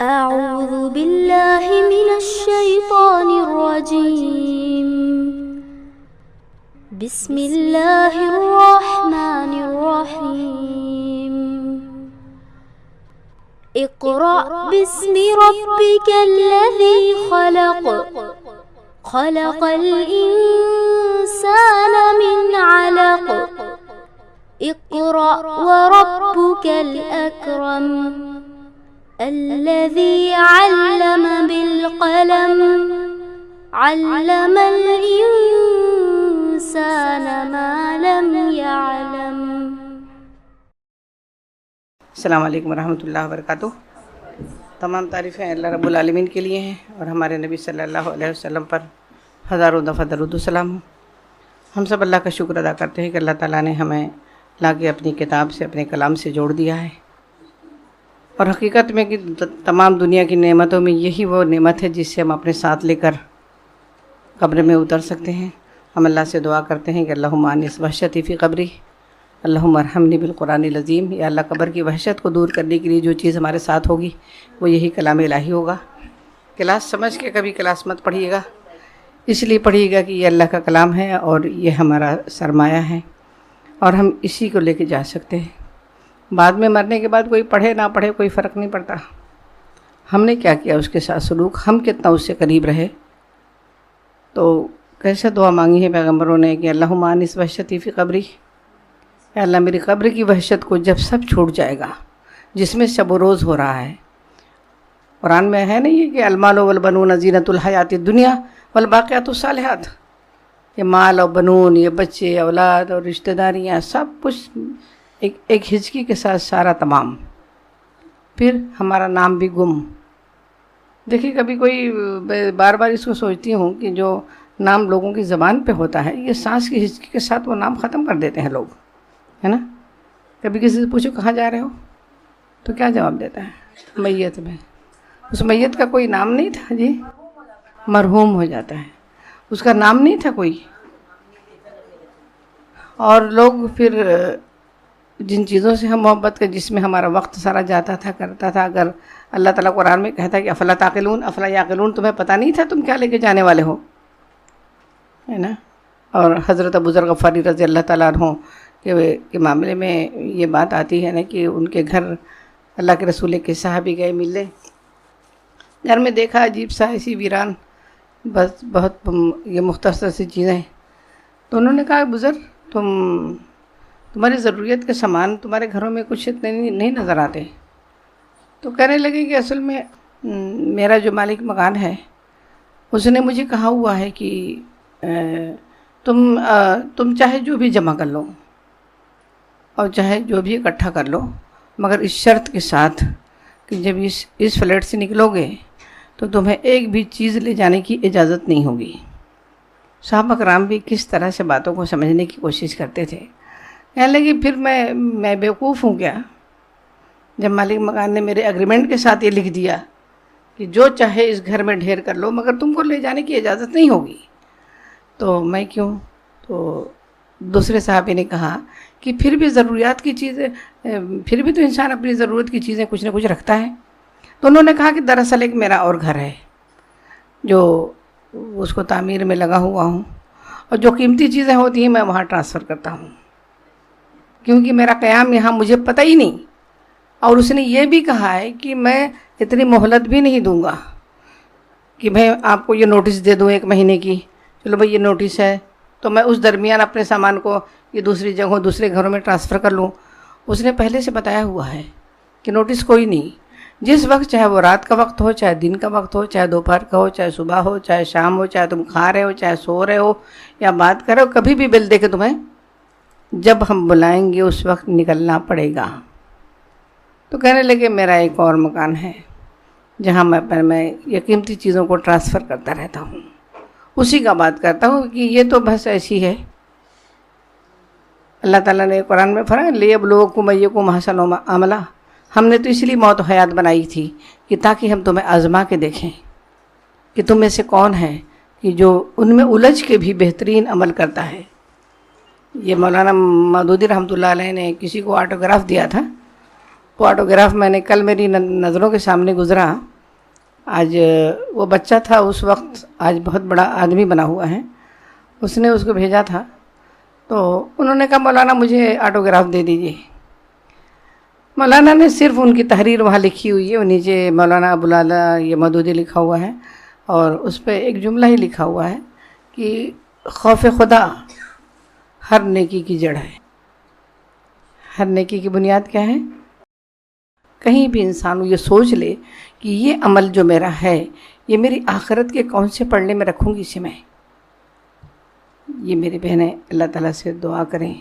أعوذ بالله من الشيطان الرجيم. بسم الله الرحمن الرحيم. اقرأ باسم ربك الذي خلق. خلق الإنسان من علق. اقرأ وربك الأكرم. الذي علم بالقلم. علم الإنسان ما لم يعلم. السلام علیکم ورحمۃ اللہ وبرکاتہ. تمام تعریفیں اللہ رب العالمین کے لیے ہیں اور ہمارے نبی صلی اللہ علیہ وسلم پر ہزاروں دفعہ درود و سلام ہو. ہم سب اللہ کا شکر ادا کرتے ہیں کہ اللہ تعالیٰ نے ہمیں لا کے اپنی کتاب سے اپنے کلام سے جوڑ دیا ہے، اور حقیقت میں کہ تمام دنیا کی نعمتوں میں یہی وہ نعمت ہے جس سے ہم اپنے ساتھ لے کر قبر میں اتر سکتے ہیں. ہم اللہ سے دعا کرتے ہیں کہ اللہم آنس وحشتی فی قبری، اللہم ارحمنی بالقرآن العظیم. یا اللہ قبر کی وحشت کو دور کرنے کے لیے جو چیز ہمارے ساتھ ہوگی وہ یہی کلام الہی ہوگا. کلاس سمجھ کے کبھی کلاس مت پڑھیے گا، اس لیے پڑھیے گا کہ یہ اللہ کا کلام ہے اور یہ ہمارا سرمایہ ہے اور ہم اسی کو لے کے جا سکتے ہیں. بعد میں مرنے کے بعد کوئی پڑھے نہ پڑھے کوئی فرق نہیں پڑتا. ہم نے کیا کیا اس کے ساتھ سلوک، ہم کتنا اس سے قریب رہے. تو کیسے دعا مانگی ہے پیغمبروں نے کہ اللہم آنس وحشتی فی قبری، اے اللہ میری قبر کی وحشت کو جب سب چھوٹ جائے گا جس میں شب و روز ہو رہا ہے. قرآن میں ہے نہیں یہ کہ المال والبنون زینۃ الحیات الدنیا والباقیات الصالحات، یہ مال اور بنون، یہ بچے، اولاد اور رشتہ داریاں، سب کچھ ایک ہچکی کے ساتھ سارا تمام. پھر ہمارا نام بھی گم. دیکھیے کبھی کوئی بار بار اس کو سوچتی ہوں کہ جو نام لوگوں کی زبان پہ ہوتا ہے یہ سانس کی ہچکی کے ساتھ وہ نام ختم کر دیتے ہیں لوگ، ہے نا. کبھی کسی سے پوچھو کہاں جا رہے ہو تو کیا جواب دیتا ہے؟ میت میں. اس میت کا کوئی نام نہیں تھا جی، مرحوم ہو جاتا ہے، اس کا نام نہیں تھا کوئی. اور لوگ پھر جن چیزوں سے ہم محبت کے جس میں ہمارا وقت سارا جاتا تھا کرتا تھا، اگر اللہ تعالیٰ قرآن میں کہتا ہے کہ افلا تعقلون افلا یعقلون، تمہیں پتہ نہیں تھا تم کیا لے کے جانے والے ہو، ہے نا. اور حضرت ابو ذر غفاری رضی اللہ تعالیٰ عنہ کے معاملے میں یہ بات آتی ہے نا کہ ان کے گھر اللہ کے رسول کے صحابی گئے ملنے. گھر میں دیکھا عجیب سا ایسی ویران، بس بہت یہ مختصر سی چیزیں. تو انہوں نے کہا بزر تمہاری ضروریت کے سامان تمہارے گھروں میں کچھ اتنے نہیں نظر آتے. تو کہنے لگے کہ اصل میں میرا جو مالک مکان ہے اس نے مجھے کہا ہوا ہے کہ تم چاہے جو بھی جمع کر لو اور چاہے جو بھی اکٹھا کر لو، مگر اس شرط کے ساتھ کہ جب اس فلیٹ سے نکلو گے تو تمہیں ایک بھی چیز لے جانے کی اجازت نہیں ہوگی. صحابہ کرام بھی کس طرح سے باتوں کو سمجھنے کی کوشش کرتے تھے. کہنے لگی پھر میں بیوقوف ہوں کیا جب مالک مکان نے میرے اگریمنٹ کے ساتھ یہ لکھ دیا کہ جو چاہے اس گھر میں ڈھیر کر لو مگر تم کو لے جانے کی اجازت نہیں ہوگی، تو میں کیوں. تو دوسرے صحابی نے کہا کہ پھر بھی ضروریات کی چیزیں، پھر بھی تو انسان اپنی ضرورت کی چیزیں کچھ نہ کچھ رکھتا ہے. تو انہوں نے کہا کہ دراصل ایک میرا اور گھر ہے جو اس کو تعمیر میں لگا ہوا ہوں، اور جو قیمتی چیزیں ہوتی ہیں میں وہاں ٹرانسفر کرتا ہوں کیونکہ میرا قیام یہاں مجھے پتہ ہی نہیں. اور اس نے یہ بھی کہا ہے کہ میں اتنی مہلت بھی نہیں دوں گا کہ میں آپ کو یہ نوٹس دے دوں 1 مہینے کی، چلو بھائی یہ نوٹس ہے تو میں اس درمیان اپنے سامان کو یہ دوسری جگہوں دوسرے گھروں میں ٹرانسفر کر لوں. اس نے پہلے سے بتایا ہوا ہے کہ نوٹس کوئی نہیں، جس وقت چاہے وہ رات کا وقت ہو، چاہے دن کا وقت ہو، چاہے دوپہر کا ہو، چاہے صبح ہو، چاہے شام ہو، چاہے تم کھا رہے ہو، چاہے سو رہے ہو یا بات کر رہے ہو، کبھی بھی بل دے کے تمہیں جب ہم بلائیں گے اس وقت نکلنا پڑے گا. تو کہنے لگے میرا ایک اور مکان ہے جہاں میں یہ قیمتی چیزوں کو ٹرانسفر کرتا رہتا ہوں، اسی کا بات کرتا ہوں کہ یہ تو بس ایسی ہے. اللہ تعالیٰ نے قرآن میں فرمایا لیبلوکم ایکم احسن عملا، ہم نے تو اس لیے موت و حیات بنائی تھی کہ تاکہ ہم تمہیں آزما کے دیکھیں کہ تم میں سے کون ہے کہ جو ان میں الجھ کے بھی بہترین عمل کرتا ہے. یہ مولانا مودودی رحمۃ اللہ علیہ نے کسی کو آٹوگراف دیا تھا، وہ آٹوگراف میں نے کل میری نظروں کے سامنے گزرا. آج وہ بچہ تھا اس وقت، آج بہت بڑا آدمی بنا ہوا ہے. اس نے اس کو بھیجا تھا تو انہوں نے کہا مولانا مجھے آٹوگراف دے دیجیے. مولانا نے صرف ان کی تحریر وہاں لکھی ہوئی ہے، وہ نیچے مولانا ابوالعلا یہ مودودی لکھا ہوا ہے، اور اس پہ ایک جملہ ہی لکھا ہوا ہے کہ خوف خدا ہر نیکی کی جڑ ہے. ہر نیکی کی بنیاد کیا ہے؟ کہیں بھی انسان یہ سوچ لے کہ یہ عمل جو میرا ہے یہ میری آخرت کے کون سے پڑھنے میں رکھوں گی اسے میں. یہ میری بہنیں اللہ تعالیٰ سے دعا کریں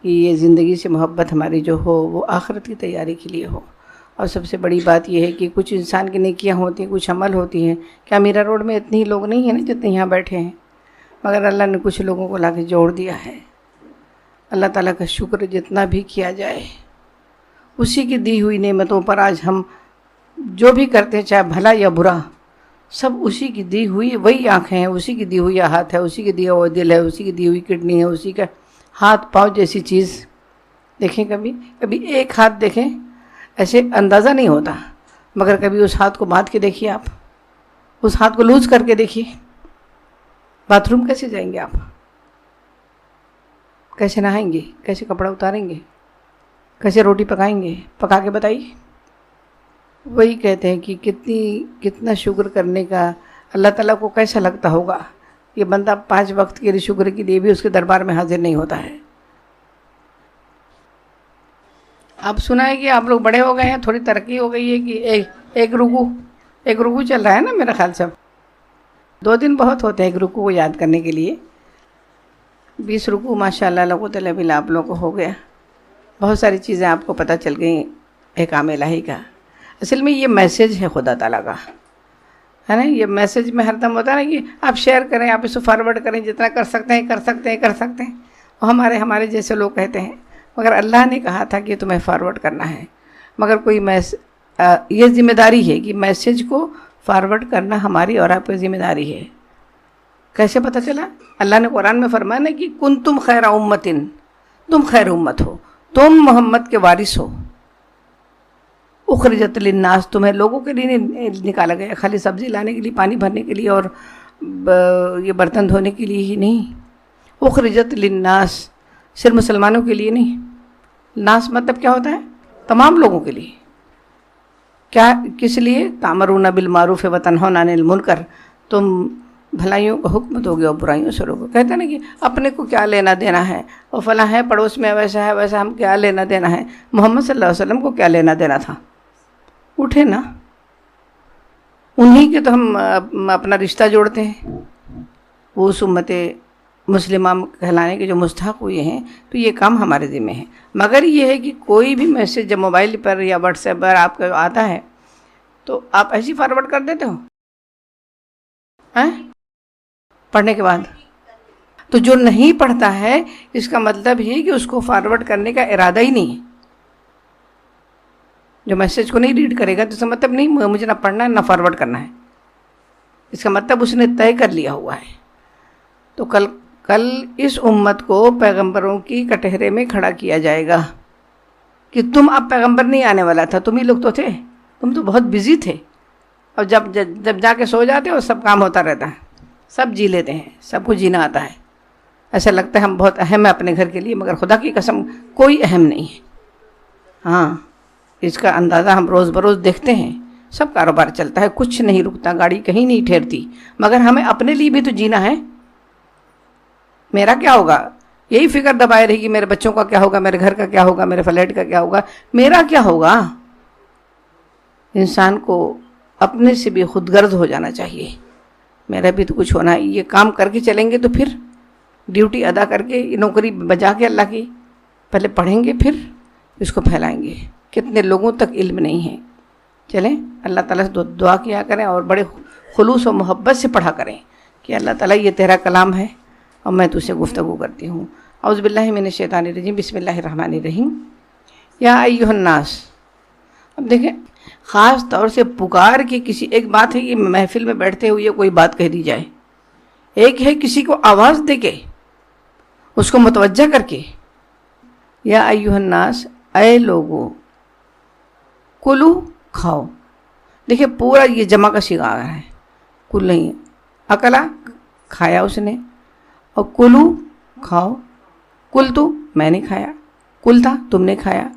کہ یہ زندگی سے محبت ہماری جو ہو وہ آخرت کی تیاری کے لیے ہو. اور سب سے بڑی بات یہ ہے کہ کچھ انسان کی نیکیاں ہوتی ہیں، کچھ عمل ہوتی ہیں. کیا میرا روڈ میں اتنے ہی لوگ نہیں ہیں نا جتنے یہاں بیٹھے ہیں، مگر اللہ نے کچھ لوگوں کو لا کے جوڑ دیا ہے. اللہ تعالیٰ کا شکر جتنا بھی کیا جائے، اسی کی دی ہوئی نعمتوں پر آج ہم جو بھی کرتے ہیں چاہے بھلا یا برا، سب اسی کی دی ہوئی وہی آنکھیں ہیں، اسی کی دی ہوئی ہاتھ ہے، اسی کی دیا ہوا دل ہے، اسی کی دی ہوئی کڈنی ہے، اسی کا ہاتھ پاؤں جیسی چیز. دیکھیں کبھی ایک ہاتھ دیکھیں ایسے اندازہ نہیں ہوتا، مگر کبھی اس ہاتھ کو باندھ کے دیکھیے، آپ اس ہاتھ کو لوز کر کے دیکھیے. باتھ روم کیسے جائیں گے آپ؟ کیسے نہائیں گے؟ کیسے کپڑا اتاریں گے؟ کیسے روٹی پکائیں گے؟ پکا کے بتائیے. وہی کہتے ہیں کہ کتنا شکر کرنے کا اللہ تعالیٰ کو کیسا لگتا ہوگا. یہ بندہ 5 وقت کے لیے شکر کے لیے بھی اس کے دربار میں حاضر نہیں ہوتا ہے. آپ سنا ہے کہ آپ لوگ بڑے ہو گئے ہیں، تھوڑی ترقی ہو گئی ہے کہ ایک رکوع چل رہا ہے نا میرا خیال سے. 2 دن بہت ہوتے ہیں ایک رکوع کو یاد کرنے کے لیے. 20 رکوع ماشاء اللہ لا قوت الا باللہ آپ لوگوں کو ہو گیا. بہت ساری چیزیں آپ کو پتہ چل گئیں احکام الہی کا. اصل میں یہ میسیج ہے خدا تعالیٰ کا، ہے نا. یہ میسیج میں ہر دم ہوتا ہے نا کہ آپ شیئر کریں، آپ اسے فارورڈ کریں، جتنا کر سکتے ہیں. اور ہمارے جیسے لوگ کہتے ہیں، مگر اللہ نے کہا تھا کہ تمہیں فارورڈ کرنا ہے. مگر کوئی یہ ذمہ داری ہے کہ میسیج کو فارورڈ کرنا ہماری اور آپ کی ذمہ داری ہے. کیسے پتہ چلا؟ اللہ نے قرآن میں فرمایا نا کہ کنتم خیر امتن، تم خیر امت ہو، تم محمد کے وارث ہو. اخرجت للناس، تمہیں لوگوں کے لیے نہیں نکالا گیا، خالی سبزی لانے کے لیے، پانی بھرنے کے لیے اور یہ برتن دھونے کے لیے ہی نہیں. اخرجت للناس صرف مسلمانوں کے لیے نہیں. ناس مطلب کیا ہوتا ہے؟ تمام لوگوں کے لیے. کیا کس لیے؟ تامرون بالمعروف وتنہون عن المنکر، تم بھلائیوں کو حکم دو گے اور برائیوں سے روکو. کہتے ہیں نا کہ اپنے کو کیا لینا دینا ہے، اور فلاں ہے پڑوس میں ویسا ہے ویسا، ہم کیا لینا دینا ہے. محمد صلی اللہ علیہ وسلم کو کیا لینا دینا تھا؟ اٹھے نا، انہی کے تو ہم اپنا رشتہ جوڑتے ہیں. وہ اس امت مسلمہ کہلانے کے جو مستحق ہوئے ہیں، تو یہ کام ہمارے ذمہ ہے. مگر یہ ہے کہ کوئی بھی میسیج جب موبائل پر یا واٹس ایپ پر آپ کا آتا ہے تو آپ ایسی فارورڈ کر دیتے ہو پڑھنے کے بعد. تو جو نہیں پڑھتا ہے اس کا مطلب یہ کہ اس کو فارورڈ کرنے کا ارادہ ہی نہیں ہے. جو میسیج کو نہیں ریڈ کرے گا تو اس کا مطلب نہیں مجھے نہ پڑھنا ہے نہ فارورڈ کرنا ہے. اس کا مطلب اس نے طے کر لیا ہوا ہے. تو کل اس امت کو پیغمبروں کی کٹہرے میں کھڑا کیا جائے گا کہ تم اب پیغمبر نہیں آنے والا تھا، تم ہی لوگ تو تھے، تم تو بہت بزی تھے. اور جب جا کے سو جاتے ہو سب کام ہوتا رہتا ہے، سب جی لیتے ہیں، سب کو جینا آتا ہے. ایسا لگتا ہے ہم بہت اہم ہیں اپنے گھر کے لیے، مگر خدا کی قسم کوئی اہم نہیں ہے. ہاں، اس کا اندازہ ہم روز بروز دیکھتے ہیں. سب کاروبار چلتا ہے، کچھ نہیں رکتا، گاڑی کہیں نہیں ٹھہرتی، مگر ہمیں اپنے لیے بھی تو جینا ہے. میرا کیا ہوگا یہی فکر دبائے رہی کہ میرے بچوں کا کیا ہوگا، میرے گھر کا کیا ہوگا، میرے فلیٹ کا کیا ہوگا، میرا کیا ہوگا. انسان کو اپنے سے بھی خود غرض ہو جانا چاہیے. میرا بھی تو کچھ ہونا ہے. یہ کام کر کے چلیں گے تو پھر ڈیوٹی ادا کر کے، نوکری بجا کے اللہ کی، پہلے پڑھیں گے پھر اس کو پھیلائیں گے. کتنے لوگوں تک علم نہیں ہے. چلیں اللہ تعالیٰ سے دعا کیا کریں اور بڑے خلوص و محبت سے پڑھا کریں کہ اللہ تعالیٰ یہ تیرا کلام ہے اور میں تجھ سے گفتگو کرتی ہوں. اعوذ باللہ من الشیطان الرجیم، بسم اللہ الرحمن الرحیم. یا ایھا الناس. اب دیکھیں، خاص طور سے پکار کے کسی، ایک بات ہے کہ محفل میں بیٹھتے ہوئے کوئی بات کہہ دی جائے، ایک ہے کسی کو آواز دے کے اس کو متوجہ کر کے، یا ایھا الناس، اے لوگو، کلو کھاؤ. دیکھیے پورا یہ جمع کا صیغہ آ رہا ہے. کل نہیں, اکلا کھایا اس نے, اور کلو کھاؤ. کل تو میں نے کھایا, کل تھا تم نے کھایا,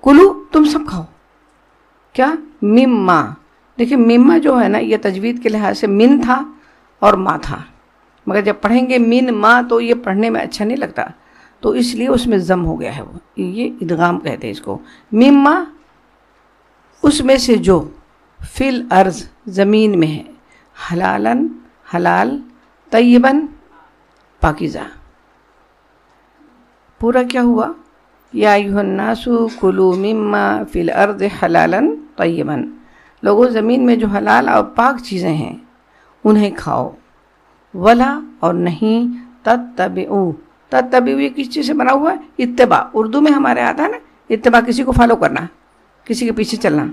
کلو تم سب کھاؤ. کیا؟ مما. دیکھیے مما جو ہے نا یہ تجوید کے لحاظ سے من تھا اور ما تھا, مگر جب پڑھیں گے من ما تو یہ پڑھنے میں اچھا نہیں لگتا, تو اس لیے اس میں ضم ہو گیا ہے, وہ یہ ادغام کہتے ہیں اس کو. مما اس میں سے جو, فی الارض زمین میں ہے, حلالن حلال, طیبن پاکیزہ. پورا کیا ہوا؟ یا ایھا الناس کلوا مما فی الارض حلالا طیبا. لوگوں زمین میں جو حلال اور پاک چیزیں ہیں انہیں کھاؤ. ولا اور نہیں, تتبعوا. تتبعوا یہ کس چیز سے بنا ہوا ہے؟ اتباع. اردو میں ہمارے آتا ہے نا اتباع, کسی کو فالو کرنا, کسی کے پیچھے چلنا.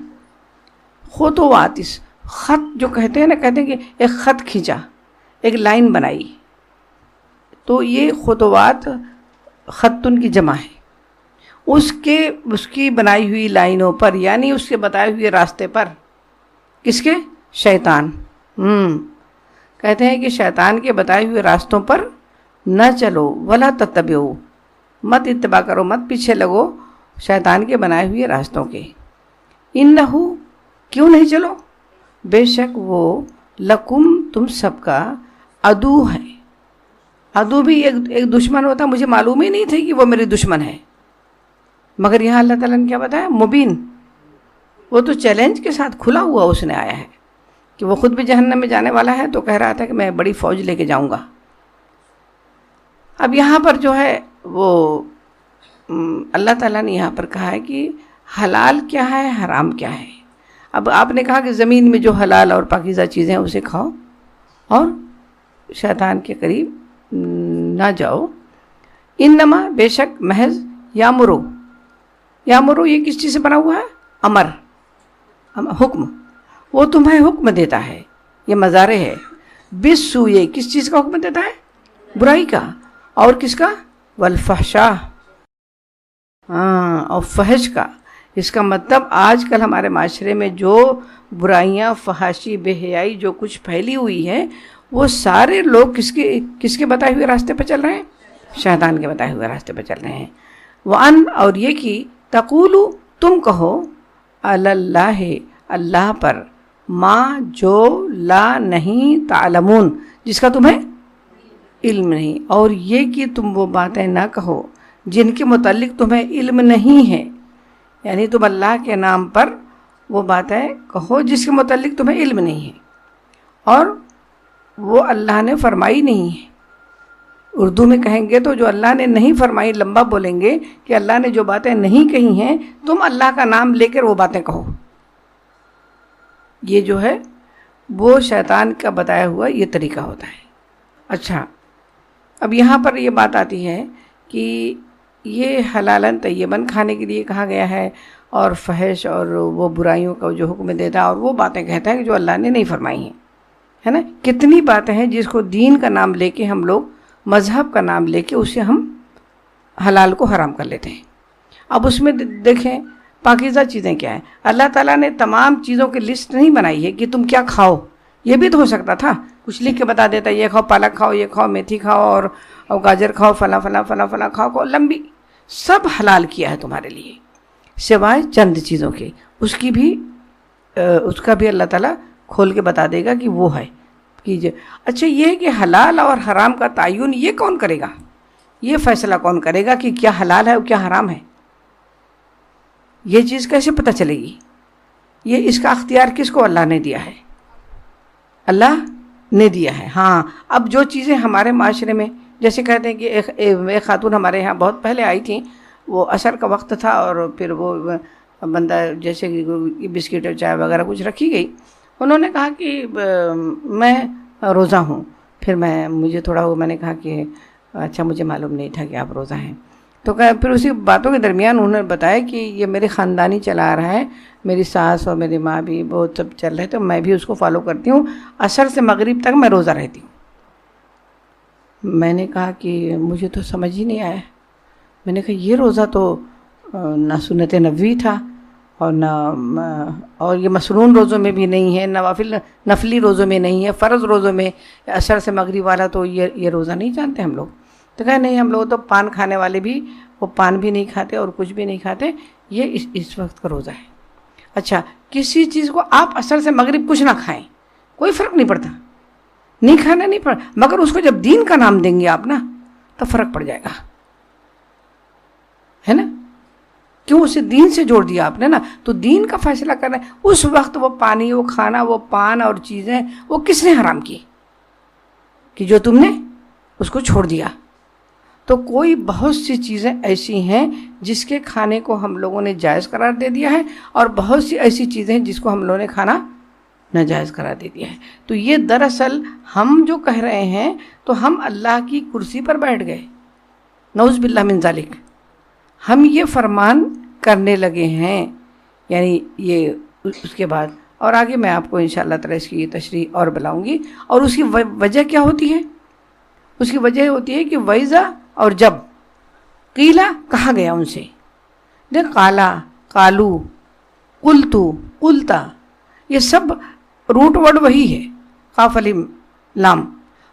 خطوات, خط جو کہتے ہیں نا, کہتے ہیں کہ ایک خط کھینچا, ایک لائن بنائی, تو یہ خطوات خطن کی جمع ہے. اس کی بنائی ہوئی لائنوں پر, یعنی اس کے بتائے ہوئے راستے پر. کس کے؟ شیطان. کہتے ہیں کہ شیطان کے بتائے ہوئے راستوں پر نہ چلو. ولا تتبعوا, مت اتباع کرو, مت پیچھے لگو شیطان کے بنائے ہوئے راستوں کے. انہو, کیوں نہیں چلو؟ بے شک وہ, لکم تم سب کا, عدو ہے. عدو بھی ایک دشمن ہوتا, مجھے معلوم ہی نہیں تھی کہ وہ میری دشمن ہے, مگر یہاں اللہ تعالیٰ نے کیا بتایا؟ مبین. وہ تو چیلنج کے ساتھ کھلا ہوا اس نے آیا ہے کہ وہ خود بھی جہنم میں جانے والا ہے, تو کہہ رہا تھا کہ میں بڑی فوج لے کے جاؤں گا. اب یہاں پر جو ہے وہ اللہ تعالیٰ نے یہاں پر کہا ہے کہ حلال کیا ہے, حرام کیا ہے. اب آپ نے کہا کہ زمین میں جو حلال اور پاکیزہ چیزیں ہیں اسے کھاؤ اور شیطان کے قریب نہ جاؤ. انما, بے شک, محض, یامرو. یامرو یہ کس چیز سے بنا ہوا ہے؟ امر, حکم. وہ تمہیں حکم دیتا ہے, یہ مضارع ہے. بالسوء, یہ کس چیز کا حکم دیتا ہے؟ برائی کا. اور کس کا؟ والفحشاء, اور فحش کا. اس کا مطلب آج کل ہمارے معاشرے میں جو برائیاں, فحاشی, بے حیائی جو کچھ پھیلی ہوئی ہے, وہ سارے لوگ کس کے بتائے ہوئے راستے پہ چل رہے ہیں؟ شیطان کے بتائے ہوئے راستے پہ چل رہے ہیں. وَأَنْ, اور یہ کہ, تقولو, تم کہو, علی اللہ, اللہ پر, ما, جو, لا, نہیں, تعلمون, جس کا تمہیں علم نہیں. اور یہ کہ تم وہ باتیں نہ کہو جن کے متعلق تمہیں علم نہیں ہے, یعنی تم اللہ کے نام پر وہ باتیں کہو جس کے متعلق تمہیں علم نہیں ہے اور وہ اللہ نے فرمائی نہیں ہے. اردو میں کہیں گے تو جو اللہ نے نہیں فرمائی, لمبا بولیں گے کہ اللہ نے جو باتیں نہیں کہی ہیں, تم اللہ کا نام لے کر وہ باتیں کہو. یہ جو ہے وہ شیطان کا بتایا ہوا یہ طریقہ ہوتا ہے. اچھا, اب یہاں پر یہ بات آتی ہے کہ یہ حلالن طیبن کھانے کے لیے کہا گیا ہے, اور فحش اور وہ برائیوں کا جو حکم دیتا ہے اور وہ باتیں کہتا ہے کہ جو اللہ نے نہیں فرمائی ہیں, ہے نا. کتنی باتیں ہیں جس کو دین کا نام لے کے ہم لوگ, مذہب کا نام لے کے اسے ہم حلال کو حرام کر لیتے ہیں. اب اس میں دیکھیں پاکیزہ چیزیں کیا ہیں. اللہ تعالیٰ نے تمام چیزوں کی لسٹ نہیں بنائی ہے کہ تم کیا کھاؤ. یہ بھی تو ہو سکتا تھا, کچھ لکھ کے بتا دیتا, یہ کھاؤ, پالک کھاؤ, یہ کھاؤ, میتھی کھاؤ, اور گاجر کھاؤ, فلاں فلاں فلاں فلاں کھاؤ, لمبی. سب حلال کیا ہے تمہارے لیے سوائے چند چیزوں کے. اس کا بھی اللہ تعالیٰ کھول کے بتا دے گا کہ وہ ہے کیجیے. اچھا, یہ ہے کہ حلال اور حرام کا تعین یہ کون کرے گا؟ یہ فیصلہ کون کرے گا کہ کیا حلال ہے اور کیا حرام ہے؟ یہ چیز کیسے پتہ چلے گی؟ یہ اس کا اختیار کس کو اللہ نے دیا ہے؟ اللہ نے دیا ہے. ہاں, اب جو چیزیں ہمارے معاشرے میں, جیسے کہتے ہیں کہ ایک خاتون ہمارے یہاں بہت پہلے آئی تھیں, وہ عصر کا وقت تھا اور پھر وہ بندہ جیسے کہ بسکٹ اور چائے وغیرہ کچھ رکھی گئی. انہوں نے کہا کہ میں روزہ ہوں. پھر مجھے تھوڑا میں نے کہا کہ اچھا, مجھے معلوم نہیں تھا کہ آپ روزہ ہیں. تو پھر اسی باتوں کے درمیان انہوں نے بتایا کہ یہ میرے خاندانی چلا آ رہا ہے, میری ساس اور میری ماں بھی بہت سب چل رہے, تو میں بھی اس کو فالو کرتی ہوں. عصر سے مغرب تک میں روزہ رہتی ہوں. میں نے کہا کہ مجھے تو سمجھ ہی نہیں آیا. میں نے کہا یہ روزہ تو نہ سنت نبوی تھا اور نہ اور یہ مسنون روزوں میں بھی نہیں ہے، نفلی روزوں میں نہیں ہے، فرض روزوں میں عصر سے مغرب والا تو یہ روزہ نہیں جانتے ہم لوگ. تو کہا نہیں، ہم لوگ تو پان کھانے والے بھی وہ پان بھی نہیں کھاتے اور کچھ بھی نہیں کھاتے، یہ اس وقت کا روزہ ہے. اچھا، کسی چیز کو آپ عصر سے مغرب کچھ نہ کھائیں، کوئی فرق نہیں پڑتا، نہیں کھانا نہیں پڑا، مگر اس کو جب دین کا نام دیں گے آپ نا تو فرق پڑ جائے گا، ہے نا؟ کیوں؟ اسے دین سے جوڑ دیا آپ نے نا، تو دین کا فیصلہ کر رہے ہیں. اس وقت وہ پانی، وہ کھانا، وہ پان اور چیزیں وہ کس نے حرام کی؟ کہ جو تم نے اس کو چھوڑ دیا. تو کوئی بہت سی چیزیں ایسی ہیں جس کے کھانے کو ہم لوگوں نے جائز قرار دے دیا ہے، اور بہت سی ایسی چیزیں ہیں جس کو ہم لوگوں نے کھانا ناجائز قرار دے دیا ہے. تو یہ دراصل ہم جو کہہ رہے ہیں تو ہم اللہ کی کرسی پر بیٹھ گئے، نعوذ باللہ من ذالک. ہم یہ فرمان کرنے لگے ہیں، یعنی یہ اس کے بعد اور آگے میں آپ کو انشاءاللہ تعالی اس کی تشریح اور بتاؤں گی. اور اس کی وجہ کیا ہوتی ہے؟ اس کی وجہ ہوتی ہے کہ وَإِذَا، اور جب، قیلا، کہا گیا ان سے، دیکھ، قالا، قالو، قلتو، قلتا، یہ سب روٹ ورڈ وہی ہے، قاف الف لام،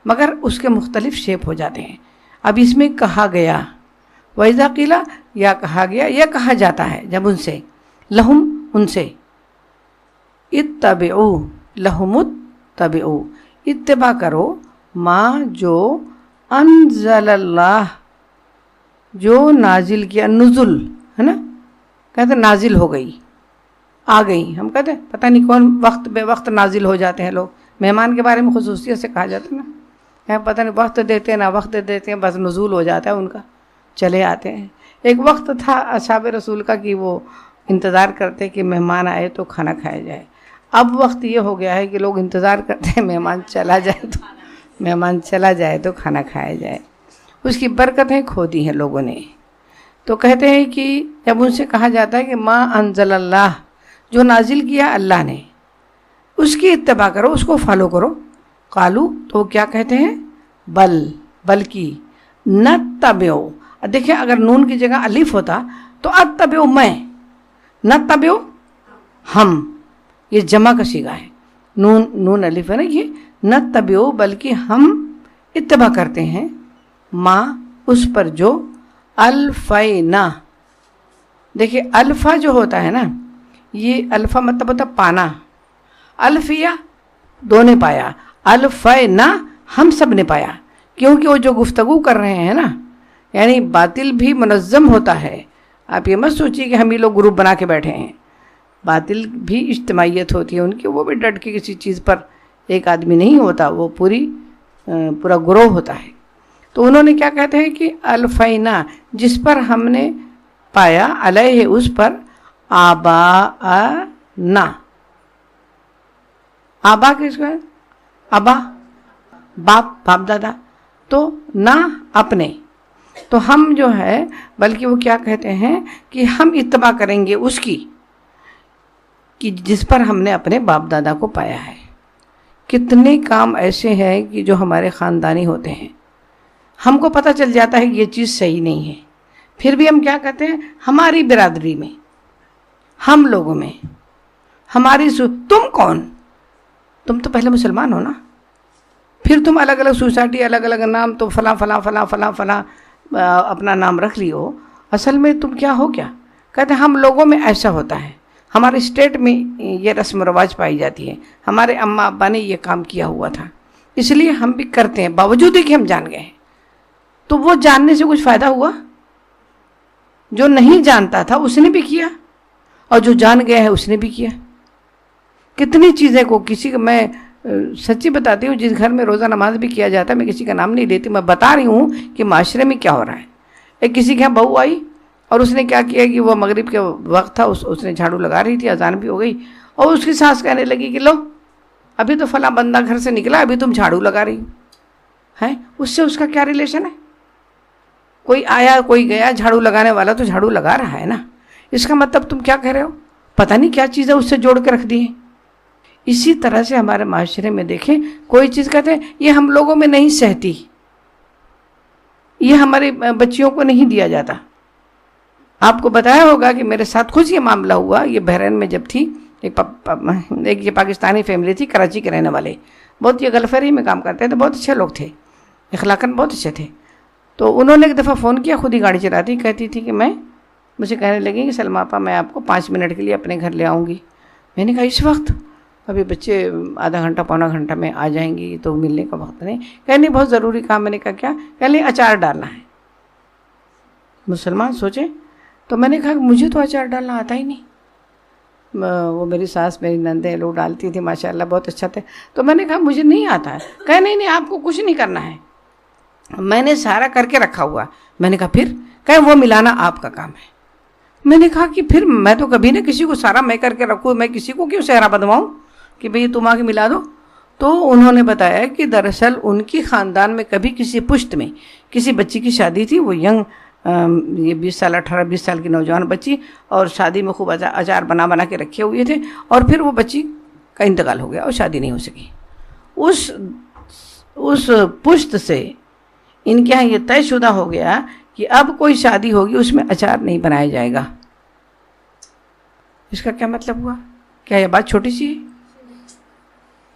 مگر اس کے مختلف شیپ ہو جاتے ہیں. اب اس میں کہا گیا، وَإِذَا قیلا، یا کہا گیا یا کہا جاتا ہے جب ان سے، لہم، ان سے، اتبعو، لہم اتبعو، اتباع کرو، ما، جو، انزل اللہ، جو نازل کیا، نزل ہے نا، کہتے ہیں نازل ہو گئی، آ گئی. ہم کہتے ہیں پتہ نہیں کون وقت بے وقت نازل ہو جاتے ہیں لوگ. مہمان کے بارے میں خصوصیت سے کہا جاتا ہے نا، پتہ نہیں وقت دیتے ہیں نہ وقت دیتے ہیں، بس نزول ہو جاتا ہے ان کا، چلے آتے ہیں. ایک وقت تھا اصحاب رسول کا کہ وہ انتظار کرتے کہ مہمان آئے تو کھانا کھایا جائے. اب وقت یہ ہو گیا ہے کہ لوگ انتظار کرتے ہیں مہمان چلا جائے تو کھانا کھایا جائے. اس کی برکتیں کھو دی ہیں لوگوں نے. تو کہتے ہیں کہ جب ان سے کہا جاتا ہے کہ ما انزل اللہ، جو نازل کیا اللہ نے، اس کی اتباع کرو، اس کو فالو کرو. قالو، تو وہ کیا کہتے ہیں؟ بلکہ، نتبعو. دیکھیں اگر نون کی جگہ الف ہوتا تو اتبعو میں، نتبعو ہم، یہ جمع کا صیغہ ہے، نون الف ہے نا، یہ نتبعو، بلکہ ہم اتباع کرتے ہیں، ما، اس پر جو، الفینا. دیکھیں الفا جو ہوتا ہے نا، یہ الفا مطلب ہوتا پانا، الفیہ دو نے پایا، الفینا ہم سب نے پایا. کیونکہ وہ جو گفتگو کر رہے ہیں نا، یعنی باطل بھی منظم ہوتا ہے. آپ یہ مت سوچیے کہ ہم ہی لوگ گروپ بنا کے بیٹھے ہیں، باطل بھی اجتماعیت ہوتی ہے ان کی، وہ بھی ڈٹ کے کسی چیز پر ایک آدمی نہیں ہوتا، وہ پورا گروہ ہوتا ہے. تو انہوں نے کیا کہتے ہیں کہ الفینا، جس پر ہم نے پایا، علیہ، اس پر، آباءنا. آبا کس کو ہے؟ ابا، باپ دادا، تو نہ اپنے. تو ہم جو ہے بلکہ وہ کیا کہتے ہیں کہ ہم اتباع کریں گے اس کی کہ جس پر ہم نے اپنے باپ دادا کو پایا ہے. کتنے کام ایسے ہیں کہ جو ہمارے خاندانی ہوتے ہیں، ہم کو پتہ چل جاتا ہے کہ یہ چیز صحیح نہیں ہے، پھر بھی ہم کیا کہتے ہیں، ہماری برادری میں، ہم لوگوں میں، تم کون؟ تم تو پہلے مسلمان ہو نا، پھر تم الگ الگ سوسائٹی، الگ الگ نام، تو فلاں فلاں فلاں فلاں فلاں اپنا نام رکھ لیو. اصل میں تم کیا ہو؟ کیا کہتے ہیں ہم لوگوں میں ایسا ہوتا ہے، ہمارے اسٹیٹ میں یہ رسم و رواج پائی جاتی ہے، ہمارے اماں ابا نے یہ کام کیا ہوا تھا، اس لیے ہم بھی کرتے ہیں، باوجود کہ ہم جان گئے ہیں. تو وہ جاننے سے کچھ فائدہ ہوا؟ جو نہیں جانتا تھا اس نے بھی کیا، اور جو جان گیا ہے اس نے بھی کیا. کتنی چیزیں کو کسی کو میں سچی بتاتی ہوں، جس گھر میں روزہ نماز بھی کیا جاتا ہے، میں کسی کا نام نہیں لیتی، میں بتا رہی ہوں کہ معاشرے میں کیا ہو رہا ہے. ایک کسی کے یہاں بہو آئی اور اس نے کیا کیا کہ وہ مغرب کے وقت تھا، اس نے جھاڑو لگا رہی تھی، اذان بھی ہو گئی، اور اس کی ساس کہنے لگی کہ لو ابھی تو فلاں بندہ گھر سے نکلا، ابھی تم جھاڑو لگا رہی ہو. اس سے اس کا کیا ریلیشن ہے؟ کوئی آیا کوئی گیا، جھاڑو لگانے والا تو جھاڑو لگا رہا ہے نا. اس کا مطلب تم کیا کہہ رہے ہو؟ پتہ نہیں کیا چیزیں اس سے جوڑ کے رکھ دی ہیں. اسی طرح سے ہمارے معاشرے میں دیکھیں، کوئی چیز کہتے ہیں یہ ہم لوگوں میں نہیں سہتی، یہ ہمارے بچیوں کو نہیں دیا جاتا. آپ کو بتایا ہوگا کہ میرے ساتھ خود یہ معاملہ ہوا. یہ بحرین میں جب تھی، ایک یہ پاکستانی فیملی تھی، کراچی کے رہنے والے، بہت یہ گلفری میں کام کرتے تھے، بہت اچھے لوگ تھے، اخلاقاً بہت اچھے تھے. تو انہوں نے ایک دفعہ فون کیا، خود ہی گاڑی چلاتی، کہتی تھی کہ مجھے کہنے لگی کہ سلمیٰ آپا میں آپ کو 5 منٹ کے لیے اپنے گھر لے آؤں گی. میں نے کہا اس وقت؟ ابھی بچے آدھا گھنٹہ پونا گھنٹہ میں آ جائیں گی، تو ملنے کا وقت نہیں. نہیں بہت ضروری کام. میں نے کہا کیا؟ کہنے اچار ڈالنا ہے. مسلمان سوچیں. تو میں نے کہا کہ مجھے تو اچار ڈالنا آتا ہی نہیں. وہ میری ساس میری نندیں لوگ ڈالتی تھی ماشاءاللہ، بہت اچھا تھے. تو میں نے کہا مجھے نہیں آتا ہے. کہا نہیں آپ کو کچھ نہیں کرنا ہے، میں نے سارا کر کے رکھا ہوا. میں نے کہا پھر؟ کہا وہ ملانا آپ کا کام ہے. میں نے کہا کہ پھر میں تو کبھی نہ کسی کو سارا میں کر کے رکھوں، میں کسی کو کیوں صحرا بدواؤں کہ بھئی تم آ کے ملا دو. تو انہوں نے بتایا کہ دراصل ان کی خاندان میں کبھی کسی پشت میں کسی بچی کی شادی تھی، وہ ینگ یہ 20 سال 18-20 سال کی نوجوان بچی، اور شادی میں خوب اچار بنا کے رکھے ہوئے تھے، اور پھر وہ بچی کا انتقال ہو گیا اور شادی نہیں ہو سکی. اس پشت سے ان کے یہاں یہ طے شدہ ہو گیا کہ اب کوئی شادی ہوگی اس میں اچار نہیں بنایا جائے گا. اس کا کیا مطلب ہوا؟ کیا یہ بات چھوٹی سی ہے؟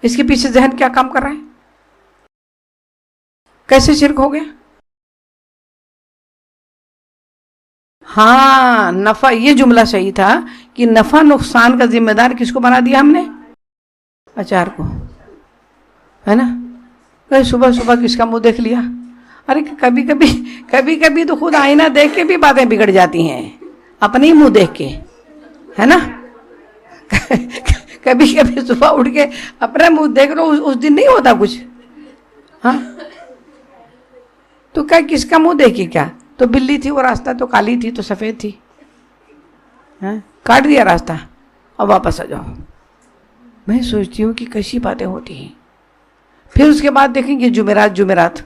اس کے پیچھے ذہن کیا کام کر رہا ہے؟ کیسے شرک ہو گیا؟ ہاں نفع، یہ جملہ صحیح تھا کہ نفع نقصان کا ذمہ دار کس کو بنا دیا ہم نے؟ اچار کو، ہے نا. صبح صبح کس کا منہ دیکھ لیا. ارے کبھی کبھی تو خود آئینہ دیکھ کے بھی باتیں بگڑ جاتی ہیں، اپنے ہی منہ دیکھ کے، ہے نا. کبھی صبح اٹھ کے اپنا منہ دیکھ لو، اس دن نہیں ہوتا کچھ. ہاں تو کیا کس کا منہ دیکھے؟ کیا تو بلی تھی، وہ راستہ تو کالی تھی تو سفید تھی، کاٹ دیا راستہ، اب واپس آ جاؤ. میں سوچتی ہوں کہ کیسی باتیں ہوتی ہیں. پھر اس کے بعد دیکھیں گے جمعرات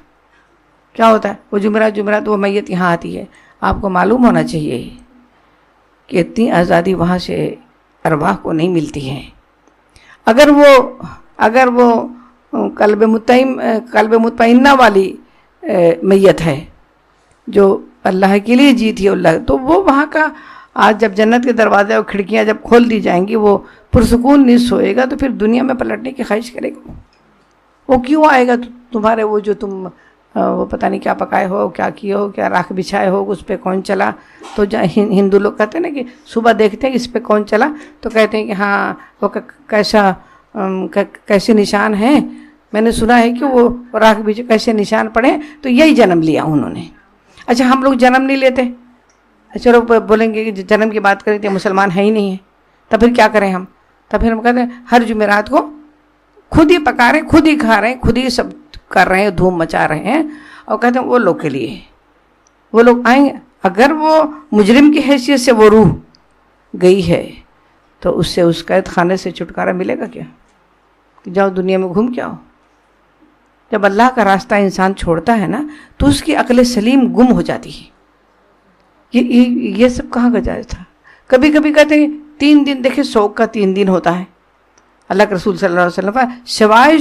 کیا ہوتا ہے. وہ جمعرات وہ میت یہاں آتی ہے. آپ کو معلوم ہونا چاہیے کہ اتنی آزادی وہاں سے ارواح کو نہیں ملتی ہے. اگر وہ قلب مطمئنہ والی میت ہے جو اللہ کے لیے جیتی ہے اللہ، تو وہ وہاں کا آج جب جنت کے دروازے اور کھڑکیاں جب کھول دی جائیں گی، وہ پرسکون نہیں سوئے گا، تو پھر دنیا میں پلٹنے کی خواہش کرے گا. وہ کیوں آئے گا تمہارے وہ جو تم وہ پتہ نہیں کیا پکائے ہو، کیا کیے ہو، کیا راکھ بچھائے ہو، اس پہ کون چلا. تو ہندو لوگ کہتے ہیں نا کہ صبح دیکھتے ہیں کہ اس پہ کون چلا، تو کہتے ہیں کہ ہاں وہ کیسے نشان ہیں. میں نے سنا ہے کہ وہ راکھ بچھائے کیسے نشان پڑے، تو یہی جنم لیا انہوں نے. اچھا ہم لوگ جنم نہیں لیتے. چلو بولیں گے کہ جنم کی بات کریں تو مسلمان ہے ہی نہیں ہے، تب پھر کیا کریں ہم؟ تب پھر ہم کہتے ہیں ہر جمعرات کو خود ہی پکا رہے ہیں، خود ہی کھا رہے ہیں، خود ہی سب کر رہے ہیں، دھوم مچا رہے ہیں، اور کہتے ہیں وہ لوگ کے لیے وہ لوگ آئیں گے. اگر وہ مجرم کی حیثیت سے وہ روح گئی ہے تو اس سے اس قید خانے سے چھٹکارا ملے گا کیا؟ کہ جاؤ دنیا میں گھوم کے آؤ. جب اللہ کا راستہ انسان چھوڑتا ہے نا تو اس کی عقل سلیم گم ہو جاتی ہے. یہ سب کہاں کا جائز تھا؟ کبھی کہتے ہیں 3 دن، دیکھیں سوگ کا 3 دن ہوتا ہے. اللہ کے رسول صلی اللہ علیہ وسلم سوائے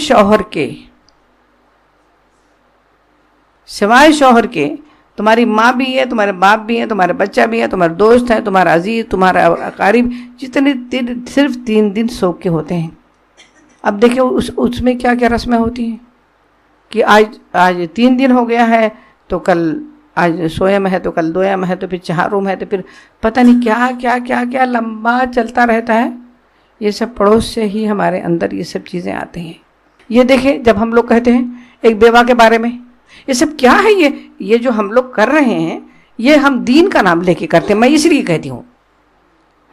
شوہر کے تمہاری ماں بھی ہے، تمہارے باپ بھی ہیں، تمہارے بچہ بھی ہے، تمہارے دوست ہیں، تمہارا عزیز، تمہارا اقارب، جتنے صرف 3 دن سوگ کے ہوتے ہیں. اب دیکھیں اس میں کیا کیا رسمیں ہوتی ہیں کہ آج 3 دن ہو گیا ہے تو کل آج سویم ہے، تو کل دویم ہے، تو پھر چہارم ہے، تو پھر پتہ نہیں کیا لمبا چلتا رہتا ہے. یہ سب پڑوس سے ہی ہمارے اندر یہ سب چیزیں آتی ہیں. یہ دیکھیں جب ہم لوگ کہتے ہیں ایک بیوہ کے بارے میں، یہ سب کیا ہے؟ یہ جو ہم لوگ کر رہے ہیں یہ ہم دین کا نام لے کے کرتے ہیں. میں اس لیے کہتی ہوں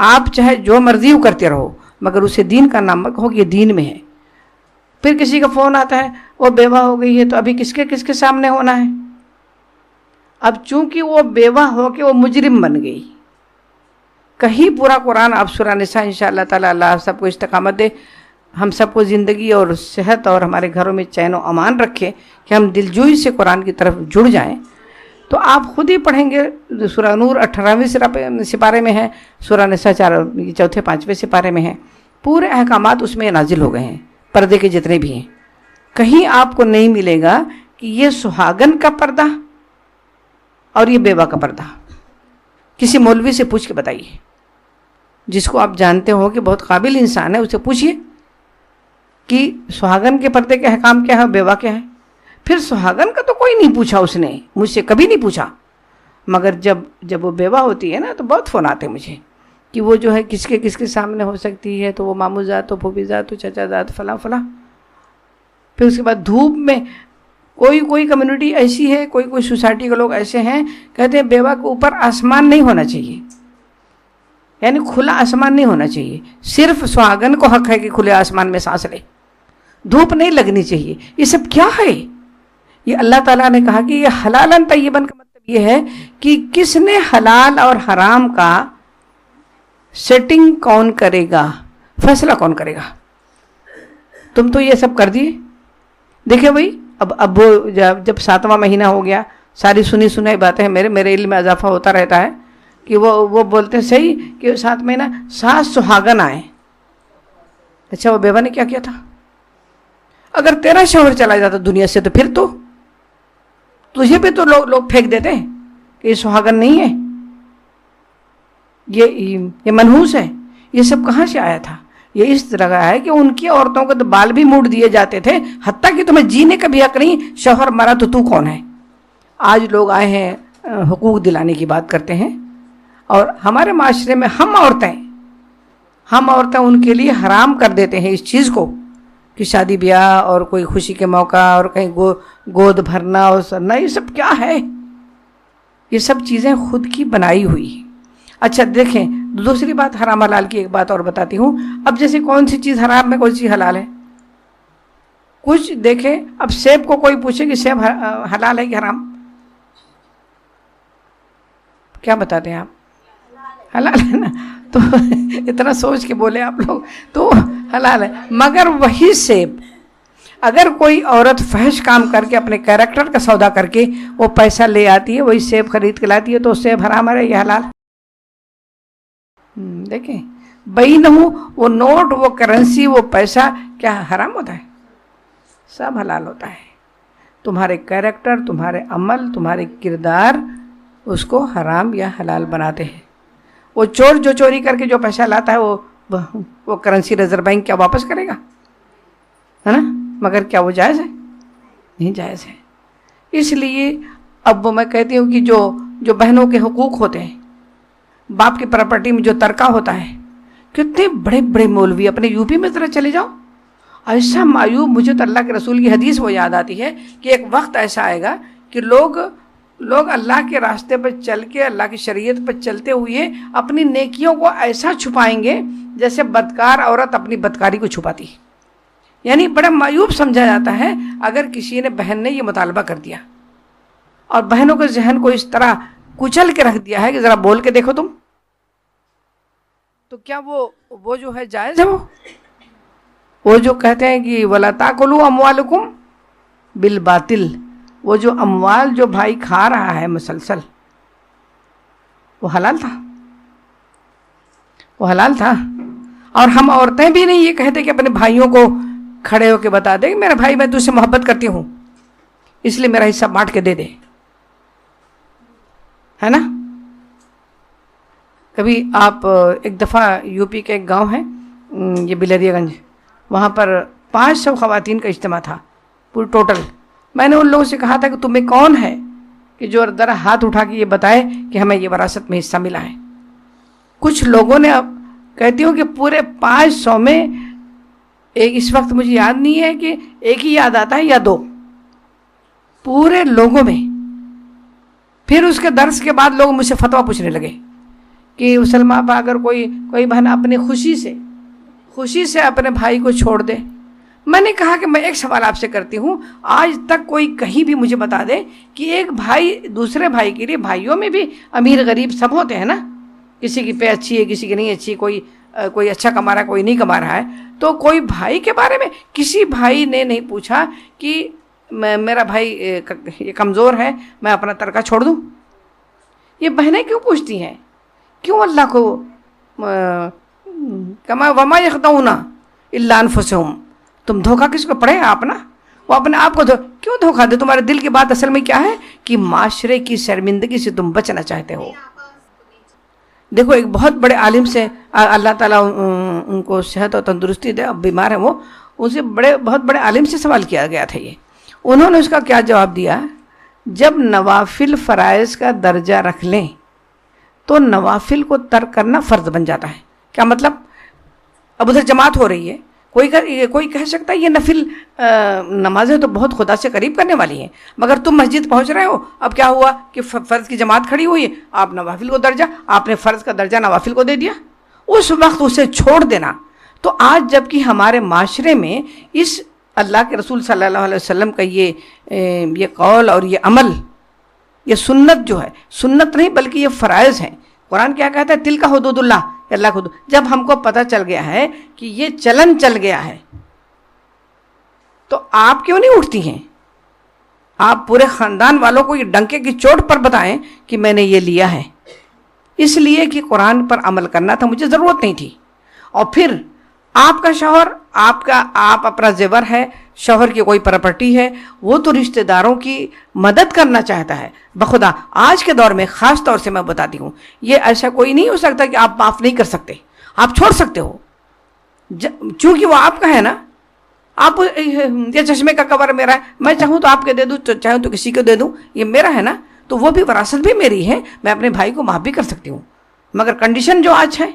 آپ چاہے جو مرضی ہو کرتے رہو، مگر اسے دین کا نام ہو، یہ دین میں ہے. پھر کسی کا فون آتا ہے وہ بیوہ ہو گئی ہے، تو ابھی کس کے سامنے ہونا ہے؟ اب چونکہ وہ بیوہ ہو کے وہ مجرم بن گئی. کہیں پورا قرآن آپ سورہ نساء انشاءاللہ تعالی اللہ سب کو استقامت دے، ہم سب کو زندگی اور صحت اور ہمارے گھروں میں چین و امان رکھے کہ ہم دلجوئی سے قرآن کی طرف جڑ جائیں. تو آپ خود ہی پڑھیں گے سورہ نور 18ویں سپارے میں ہے، سورہ نساء 4 5ویں سپارے میں ہے. پورے احکامات اس میں نازل ہو گئے ہیں، پردے کے جتنے بھی ہیں. کہیں آپ کو نہیں ملے گا کہ یہ سہاگن کا پردہ اور یہ بیوہ کا پردہ. کسی مولوی سے پوچھ کے بتائیے، جس کو آپ جانتے ہو کہ بہت قابل انسان ہے، اسے پوچھیے کہ سہاگن کے پردے کے احکام کیا ہے، بیوہ کیا ہے۔ پھر سہاگن کا تو کوئی نہیں پوچھا اس نے، مجھ سے کبھی نہیں پوچھا، مگر جب وہ بیوہ ہوتی ہے نا تو بہت فون آتے مجھے کہ وہ جو ہے کس کے سامنے ہو سکتی ہے، تو وہ ماموں ذات، تو پھوپھی ذات، تو چچا ذات، فلاں فلاں۔ پھر اس کے بعد دھوپ میں کوئی کمیونٹی ایسی ہے، کوئی سوسائٹی کے لوگ ایسے ہیں، کہتے ہیں بیوہ کے اوپر آسمان نہیں ہونا چاہیے، یعنی کھلا آسمان نہیں ہونا چاہیے، صرف سہاگن کو حق ہے کہ کھلے آسمان میں سانس لے، دھوپ نہیں لگنی چاہیے۔ یہ سب کیا ہے؟ یہ اللہ تعالیٰ نے کہا کہ یہ حلالً طیباً کا مطلب یہ ہے کہ کس نے حلال اور حرام کا سیٹنگ کون کرے گا، فیصلہ کون کرے گا؟ تم تو یہ سب کر دیے۔ دیکھیں بھائی، اب وہ جب 7واں مہینہ ہو گیا، ساری سنائی باتیں ہیں، میرے علم میں اضافہ ہوتا رہتا ہے کہ وہ بولتے ہیں صحیح کہ 7 مہینہ 7 سہاگن آئے۔ اچھا، وہ بیوہ نے کیا کیا تھا؟ اگر تیرا شوہر چلا جاتا دنیا سے تو پھر تو تجھے بھی تو لوگ پھینک دیتے ہیں کہ یہ سہاگن نہیں ہے، یہ منحوس ہے۔ یہ سب کہاں سے آیا تھا؟ یہ اس طرح کا ہے کہ ان کی عورتوں کو تو بال بھی موڑ دیے جاتے تھے، حتیٰ کہ تمہیں جینے کا بھی حق نہیں، شوہر مرا تو کون ہے؟ آج لوگ آئے ہیں حقوق دلانے کی بات کرتے ہیں، اور ہمارے معاشرے میں ہم عورتیں ان کے لیے حرام کر دیتے ہیں اس چیز کو کہ شادی بیاہ اور کوئی خوشی کے موقع اور کہیں گود بھرنا اور سرنا، یہ سب کیا ہے؟ یہ سب چیزیں خود کی بنائی ہوئی ہیں۔ اچھا دیکھیں، دوسری بات حرام حلال کی ایک بات اور بتاتی ہوں۔ اب جیسے کون سی چیز حرام ہے، کون سی حلال ہے، کچھ دیکھیں۔ اب سیب کو کوئی پوچھے کہ سیب حلال ہے کہ حرام، کیا بتاتے ہیں آپ؟ حلال ہے نا، تو اتنا سوچ کے بولے آپ لوگ، تو حلال ہے۔ مگر وہی سیب اگر کوئی عورت فحش کام کر کے اپنے کیریکٹر کا سودا کر کے وہ پیسہ لے آتی ہے، وہی سیب خرید کے لاتی ہے، تو سیب حرام ہے یا حلال؟ دیکھیں، بینہو وہ نوٹ، وہ کرنسی، وہ پیسہ کیا حرام ہوتا ہے؟ سب حلال ہوتا ہے۔ تمہارے کیریکٹر، تمہارے عمل، تمہارے کردار اس کو حرام یا حلال بناتے ہیں۔ وہ چور جو چوری کر کے جو پیسہ لاتا ہے وہ کرنسی ریزرو بینک کیا واپس کرے گا؟ ہے نا؟ مگر کیا وہ جائز ہے؟ نہیں جائز ہے۔ اس لیے اب میں کہتی ہوں کہ جو بہنوں کے حقوق ہوتے ہیں، باپ کی پراپرٹی میں جو ترکہ ہوتا ہے، کتنے بڑے بڑے مولوی، اپنے یو پی میں ذرا چلے جاؤ، ایسا معیوب، مجھے تو اللہ کے رسول کی حدیث وہ یاد آتی ہے کہ ایک وقت ایسا آئے گا کہ لوگ اللہ کے راستے پر چل کے، اللہ کی شریعت پر چلتے ہوئے اپنی نیکیوں کو ایسا چھپائیں گے جیسے بدکار عورت اپنی بدکاری کو چھپاتی۔ یعنی بڑا معیوب سمجھا جاتا ہے اگر کسی نے، بہن نے یہ مطالبہ کر دیا، اور بہنوں کے ذہن کو اس طرح کچل کے رکھ دیا ہے کہ ذرا بول کے دیکھو تم، تو کیا وہ جو ہے جائز ہے؟ وہ جو کہتے ہیں کہ وَلَا تَأْكُلُوا أَمْوَالُكُمْ بِالْبَاطِلِ، وہ جو اموال جو بھائی کھا رہا ہے مسلسل، وہ حلال تھا، وہ حلال تھا۔ اور ہم عورتیں بھی نہیں یہ کہتے کہ اپنے بھائیوں کو کھڑے ہو کے بتا دے کہ میرا بھائی، میں تجھ سے محبت کرتی ہوں اس لیے میرا حصہ بانٹ کے دے دے، ہے نا؟ کبھی آپ ایک دفعہ یو پی کے ایک گاؤں ہے، یہ بلریا گنج، وہاں پر 500 خواتین کا اجتماع تھا پورے ٹوٹل۔ میں نے ان لوگوں سے کہا تھا کہ تمہیں کون ہے کہ جو ذرا ہاتھ اٹھا کے یہ بتائے کہ ہمیں یہ وراثت میں حصہ ملا ہے۔ کچھ لوگوں نے، اب کہتی ہوں کہ پورے 500 میں ایک، اس وقت مجھے یاد نہیں ہے کہ ایک ہی یاد آتا ہے یا 2، پورے لوگوں میں۔ پھر اس کے درس کے بعد لوگ مجھ سے فتویٰ پوچھنے لگے کہ سلمہ آپا، اگر کوئی بہن اپنی خوشی سے اپنے بھائی کو چھوڑ دے۔ میں نے کہا کہ میں ایک سوال آپ سے کرتی ہوں، آج تک کوئی کہیں بھی مجھے بتا دے کہ ایک بھائی دوسرے بھائی کے لیے، بھائیوں میں بھی امیر غریب سب ہوتے ہیں نا، کسی کی پہ اچھی ہے، کسی کی نہیں اچھی، کوئی اچھا کما رہا ہے، کوئی نہیں کما رہا ہے، تو کوئی بھائی کے بارے میں کسی بھائی نے نہیں پوچھا کہ میرا بھائی یہ کمزور ہے، میں اپنا ترکہ چھوڑ دوں؟ یہ بہنیں کیوں پوچھتی ہیں؟ کیوں اللہ کو کما وما یخدعون الا انفسہم، تم دھوکہ کس کو پڑے آپ نا؟ وہ اپنے آپ کو کیوں دھوکہ دے؟ تمہارے دل کی بات اصل میں کیا ہے کہ معاشرے کی شرمندگی سے تم بچنا چاہتے ہو۔ دیکھو ایک بہت بڑے عالم سے اللہ تعالیٰ ان کو صحت اور تندرستی دے، اب بیمار ہیں وہ، ان سے بہت بڑے عالم سے سوال کیا گیا تھا یہ. انہوں نے اس کا کیا جواب دیا؟ جب نوافل فرائض کا درجہ رکھ لیں تو نوافل کو ترک کرنا فرض بن جاتا ہے. کیا مطلب؟ اب ادھر جماعت ہو رہی ہے، کوئی کہہ سکتا ہے یہ نفل نمازیں تو بہت خدا سے قریب کرنے والی ہیں، مگر تم مسجد پہنچ رہے ہو، اب کیا ہوا کہ فرض کی جماعت کھڑی ہوئی ہے، آپ نوافل کو درجہ، آپ نے فرض کا درجہ نوافل کو دے دیا، اس وقت اسے چھوڑ دینا. تو آج جب کہ ہمارے معاشرے میں اس اللہ کے رسول صلی اللہ علیہ وسلم کا یہ قول اور یہ عمل، یہ سنت جو ہے، سنت نہیں بلکہ یہ فرائض ہیں. قرآن کیا کہتا ہے؟ تلک حدود اللہ، اللہ خود. جب ہم کو پتہ چل گیا ہے کہ یہ چلن چل گیا ہے تو آپ کیوں نہیں اٹھتی ہیں؟ آپ پورے خاندان والوں کو یہ ڈنکے کی چوٹ پر بتائیں کہ میں نے یہ لیا ہے، اس لیے کہ قرآن پر عمل کرنا تھا، مجھے ضرورت نہیں تھی. اور پھر آپ کا شوہر، آپ اپنا زیور ہے، شوہر کی کوئی پراپرٹی ہے، وہ تو رشتہ داروں کی مدد کرنا چاہتا ہے. بخدا آج کے دور میں خاص طور سے میں بتاتی ہوں، یہ ایسا کوئی نہیں ہو سکتا کہ آپ معاف نہیں کر سکتے، آپ چھوڑ سکتے ہو، چونکہ وہ آپ کا ہے نا. آپ یہ چشمے کا کور میرا ہے، میں چاہوں تو آپ کے دے دوں، چاہوں تو کسی کو دے دوں، یہ میرا ہے نا، تو وہ بھی وراثت بھی میری ہے، میں اپنے بھائی کو معاف بھی کر سکتی ہوں. مگر کنڈیشن جو آج ہے،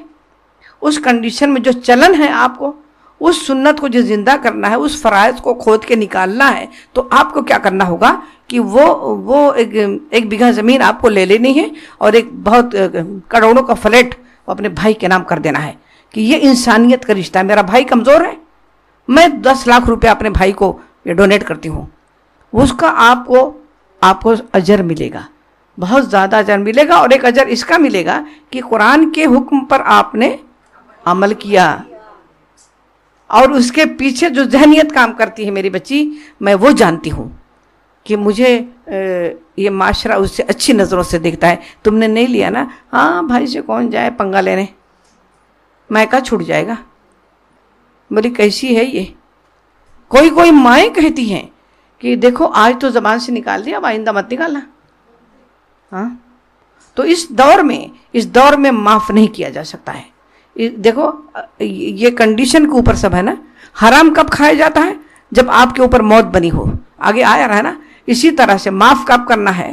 اس کنڈیشن میں جو چلن ہے، آپ کو اس سنت کو جو زندہ کرنا ہے، اس فرائض کو کھود کے نکالنا ہے، تو آپ کو کیا کرنا ہوگا کہ وہ ایک بیگھہ زمین آپ کو لے لینی ہے اور ایک بہت کروڑوں کا فلیٹ اپنے بھائی کے نام کر دینا ہے کہ یہ انسانیت کا رشتہ ہے. میرا بھائی کمزور ہے، میں 10 لاکھ روپے اپنے بھائی کو ڈونیٹ کرتی ہوں، اس کا آپ کو اجر ملے گا، بہت زیادہ اجر ملے گا. اور ایک اجر اس کا ملے گا کہ قرآن کے حکم پر آپ نے عمل کیا. اور اس کے پیچھے جو ذہنیت کام کرتی ہے میری بچی، میں وہ جانتی ہوں کہ مجھے یہ معاشرہ اس سے اچھی نظروں سے دیکھتا ہے. تم نے نہیں لیا نا، ہاں بھائی سے کون جائے پنگا لینے، میکا چھوٹ جائے گا. بولی کیسی ہے یہ؟ کوئی مائیں کہتی ہیں کہ دیکھو آج تو زبان سے نکال دیا، اب آئندہ مت نکالنا. ہاں تو اس دور میں معاف نہیں کیا جا سکتا ہے. دیکھو یہ کنڈیشن کے اوپر سب ہے نا. حرام کب کھایا جاتا ہے؟ جب آپ کے اوپر موت بنی ہو، آگے آیا رہا ہے نا. اسی طرح سے معاف کب کرنا ہے؟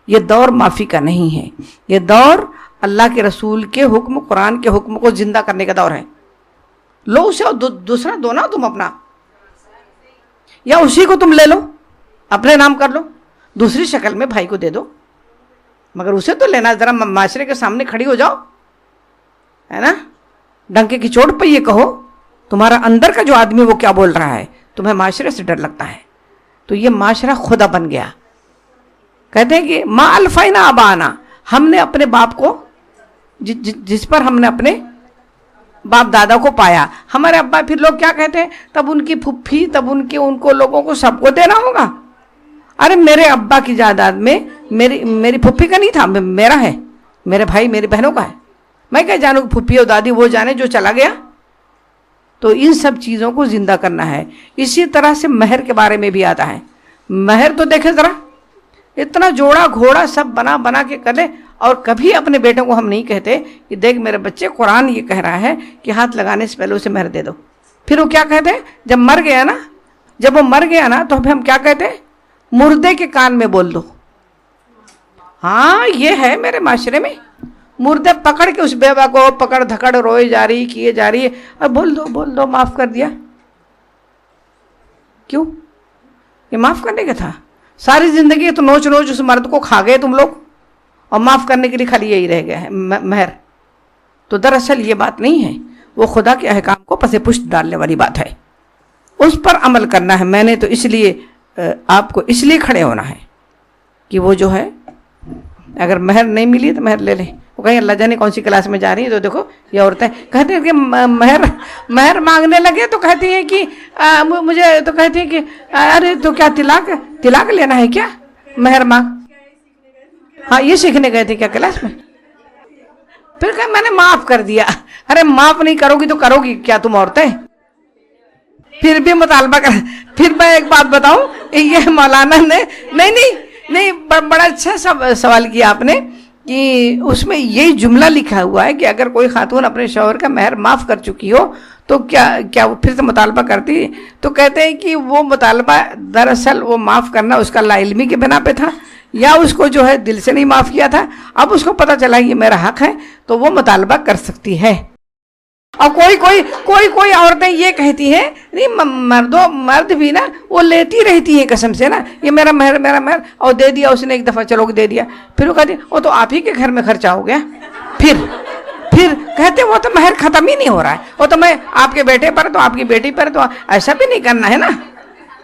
یہ دور معافی کا نہیں ہے، یہ دور اللہ کے رسول کے حکم، قرآن کے حکم کو زندہ کرنے کا دور ہے. لو اسے اور دوسرا دو نا تم اپنا، یا اسی کو تم لے لو اپنے نام کر لو، دوسری شکل میں بھائی کو دے دو، مگر اسے تو لینا. ذرا معاشرے کے سامنے کھڑی ہو جاؤ، ہے نا. ڈنکے کی چوٹ پہ یہ کہو، تمہارا اندر کا جو آدمی وہ کیا بول رہا ہے، تمہیں معاشرے سے ڈر لگتا ہے. تو یہ معاشرہ خدا بن گیا. کہتے ہیں کہ ما الفینا ابانا، ہم نے اپنے باپ کو جس پر ہم نے اپنے باپ دادا کو پایا، ہمارے ابا، پھر لوگ کیا کہتے ہیں، تب ان کی پھپھی، تب ان کو لوگوں کو سب کو دینا ہوگا. ارے میرے ابا کی جائیداد میں میری پھپھی کا نہیں تھا، میرا ہے، میرے بھائی میری بہنوں کا ہے. میں کیا جانوں کہ پھپھی اور دادی وہ جانے جو چلا گیا. تو ان سب چیزوں کو زندہ کرنا ہے. اسی طرح سے مہر کے بارے میں بھی آتا ہے. مہر تو دیکھیں ذرا، اتنا جوڑا گھوڑا سب بنا کے کرے، اور کبھی اپنے بیٹوں کو ہم نہیں کہتے کہ دیکھ میرے بچے، قرآن یہ کہہ رہا ہے کہ ہاتھ لگانے سے پہلے اسے مہر دے دو. پھر وہ کیا کہتے ہیں، جب وہ مر گیا نا تو ہم کیا کہتے ہیں، مردے کے کان میں بول دو. ہاں یہ ہے میرے معاشرے میں، مردے پکڑ کے اس بیوہ کو پکڑ دھکڑ روئے جا رہی، کیے جا رہی ہے، اور بول دو معاف کر دیا. کیوں؟ یہ معاف کرنے کا تھا. ساری زندگی تو نوچ اس مرد کو کھا گئے تم لوگ، اور معاف کرنے کے لیے خالی یہی رہ گیا ہے مہر. تو دراصل یہ بات نہیں ہے، وہ خدا کے احکام کو پس پشت ڈالنے والی بات ہے، اس پر عمل کرنا ہے. میں نے تو اس لیے آپ کو اس لیے کھڑے ہونا ہے کہ وہ جو ہے، اگر مہر نہیں ملی تو مہر لے لیں. وہ کہیں اللہ جانے کون سی کلاس میں جا رہی ہے، تو دیکھو یہ عورتیں کہتے ہیں کہ مہر مانگنے لگے تو کہتی ہیں کہ مجھے تو کہتی ہیں کہ ارے تو کیا طلاق لینا ہے کیا، مہر مانگ. ہاں یہ سیکھنے گئے تھے کیا کلاس میں؟ پھر کہ میں نے معاف کر دیا. ارے معاف نہیں کرو گی تو کرو گی کیا تم عورتیں؟ پھر بھی مطالبہ کر. پھر میں ایک بات بتاؤں، یہ مولانا نے نہیں بڑا اچھا سوال کیا آپ نے کہ اس میں یہی جملہ لکھا ہوا ہے کہ اگر کوئی خاتون اپنے شوہر کا مہر معاف کر چکی ہو تو کیا وہ پھر سے مطالبہ کرتی ہے؟ تو کہتے ہیں کہ وہ مطالبہ دراصل وہ معاف کرنا اس کا لا علمی کے بنا پہ تھا، یا اس کو جو ہے دل سے نہیں معاف کیا تھا، اب اس کو پتہ چلا یہ میرا حق ہے تو وہ مطالبہ کر سکتی ہے۔ اور کوئی عورتیں یہ کہتی ہیں نہیں، مرد بھی نا وہ لیتی رہتی ہیں قسم سے نا، یہ میرا مہر اور دے دیا اس نے ایک دفعہ، چلو دے دیا، پھر وہ کہتی وہ تو آپ ہی کے گھر میں خرچہ ہو گیا، پھر کہتے وہ تو مہر ختم ہی نہیں ہو رہا ہے، وہ تو میں آپ کے بیٹے پر تو آپ کی بیٹی پر، تو ایسا بھی نہیں کرنا ہے نا۔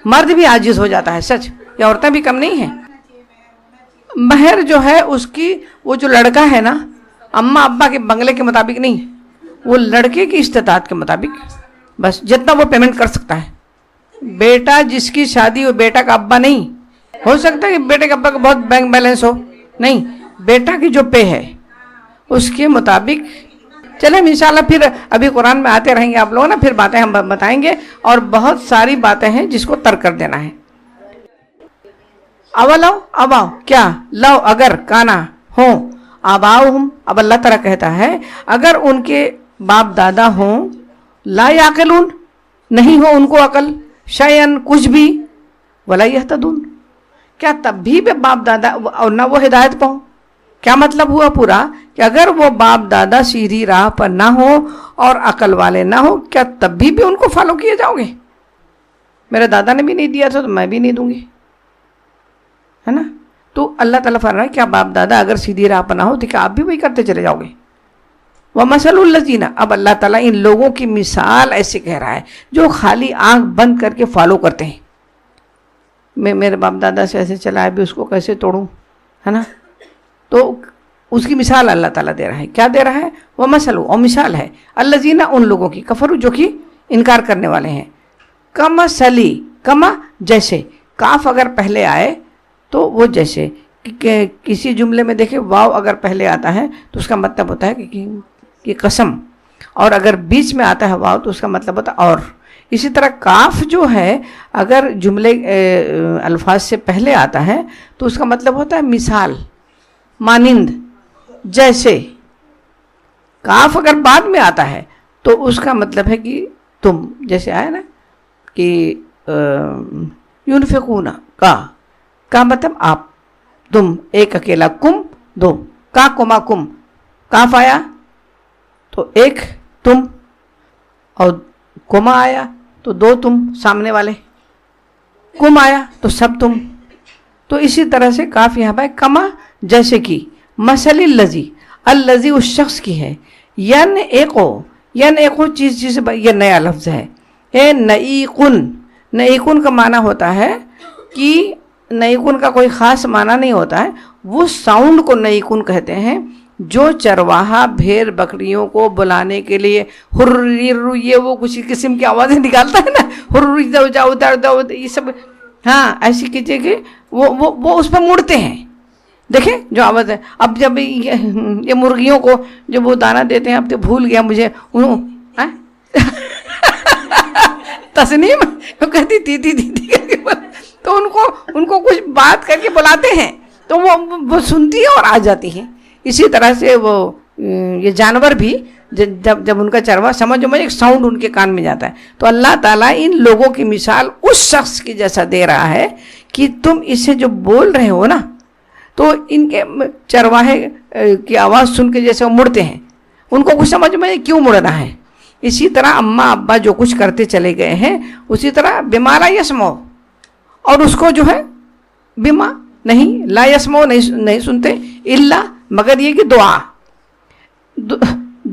مرد بھی عاجز ہو جاتا ہے، سچ، یہ عورتیں بھی کم نہیں ہیں۔ مہر جو ہے اس کی، وہ جو لڑکا ہے نا، اماں ابا کے بنگلے کے مطابق نہیں، وہ لڑکے کی استطاعت کے مطابق، بس جتنا وہ پیمنٹ کر سکتا ہے۔ بیٹا جس کی شادی ہو، بیٹا کا ابا نہیں ہو سکتا کہ بیٹے کا ابا کا بہت بینک بیلنس ہو، نہیں، بیٹا کی جو پے ہے اس کے مطابق۔ چلیں انشاءاللہ پھر ابھی قرآن میں آتے رہیں گے آپ لوگ نا، پھر باتیں ہم بتائیں گے، اور بہت ساری باتیں ہیں جس کو ترک کر دینا ہے۔ اولو اباؤ کیا، لو اگر، کانا ہوں، آباؤہم، اب اللہ تعالیٰ کہتا ہے اگر ان کے باپ دادا ہوں، لا یعقلون، نہیں ہو ان کو عقل، شیئن کچھ بھی، ولا یہتدون، کیا تب بھی باپ دادا اور نہ وہ ہدایت پاؤں؟ کیا مطلب ہوا پورا کہ اگر وہ باپ دادا سیدھی راہ پر نہ ہو اور عقل والے نہ ہو، کیا تب بھی ان کو فالو کیے جاؤ گے؟ میرے دادا نے بھی نہیں دیا تھا تو میں بھی نہیں دوں گی، ہے نا؟ تو اللہ تعالیٰ فرما رہا ہے کیا باپ دادا اگر سیدھی راہ پر نہ ہو تو کیا آپ بھی وہی کرتے چلے جاؤ گے؟ وَمَثَلُ الَّذِينَ، اب اللہ تعالیٰ ان لوگوں کی مثال ایسے کہہ رہا ہے جو خالی آنکھ بند کر کے فالو کرتے ہیں۔ میں میرے باپ دادا سے ایسے چلا ہے بھی اس کو کیسے توڑوں، ہے نا؟ تو اس کی مثال اللہ تعالیٰ دے رہا ہے، کیا دے رہا ہے؟ وَمَثَلُ، اور مثال ہے، الَّذِينَ ان لوگوں کی، کفروا جو کہ انکار کرنے والے ہیں، کَمَثَلِ، کما جیسے، کاف اگر پہلے آئے تو وہ جیسے، کہ کسی جملے میں دیکھیں واو اگر پہلے آتا ہے تو اس کا مطلب ہوتا ہے کہ قسم، اور اگر بیچ میں آتا ہے واو تو اس کا مطلب ہوتا ہے اور۔ اسی طرح کاف جو ہے اگر جملے الفاظ سے پہلے آتا ہے تو اس کا مطلب ہوتا ہے مثال، مانند، جیسے۔ کاف اگر بعد میں آتا ہے تو اس کا مطلب ہے کہ تم، جیسے آیا نا کہ ينفقون، کا مطلب آپ، تم ایک اکیلا، کم دو، کا کما کم، کاف آیا تو ایک تم، اور کما آیا تو دو تم سامنے والے، کم آیا تو سب تم۔ تو اسی طرح سے کاف یہاں پہ کما جیسے کی، مثل الذی، الذی اس شخص کی ہے، ین ایکو چیز یہ نیا لفظ ہے، اے نئیقن، نئیقن کا معنی ہوتا ہے کہ نئیقن کا کوئی خاص معنی نہیں ہوتا ہے، وہ ساؤنڈ کو نئیقن کہتے ہیں جو چرواہا بھیڑ بکریوں کو بلانے کے لیے یہ وہ کچھ قسم کی آوازیں نکالتا ہے نا، جاؤ یہ سب، ہاں ایسی کیجیے کہ وہ اس پہ مڑتے ہیں، دیکھیں جو آواز ہے۔ اب جب یہ مرغیوں کو جب وہ دانہ دیتے ہیں، اب تو بھول گیا مجھے، تسنیم وہ کہتی تھی کر کے، تو ان کو کچھ بات کر کے بلاتے ہیں تو وہ سنتی ہے اور آ جاتی ہیں۔ اسی طرح سے وہ یہ جانور بھی جب ان کا چروا سمجھو ایک ساؤنڈ ان کے کان میں جاتا ہے، تو اللہ تعالیٰ ان لوگوں کی مثال اس شخص کی جیسا دے رہا ہے کہ تم اس سے جو بول رہے ہو نا، تو ان کے چرواہے کی آواز سن کے جیسے وہ مڑتے ہیں، ان کو کچھ سمجھ میں کیوں مڑنا ہے۔ اسی طرح اماں ابا جو کچھ کرتے چلے گئے ہیں، اسی طرح بما لا یسمعوا، اور اس کو جو ہے بما نہیں، لا یسمعوا نہیں سنتے، الا مگر یہ کہ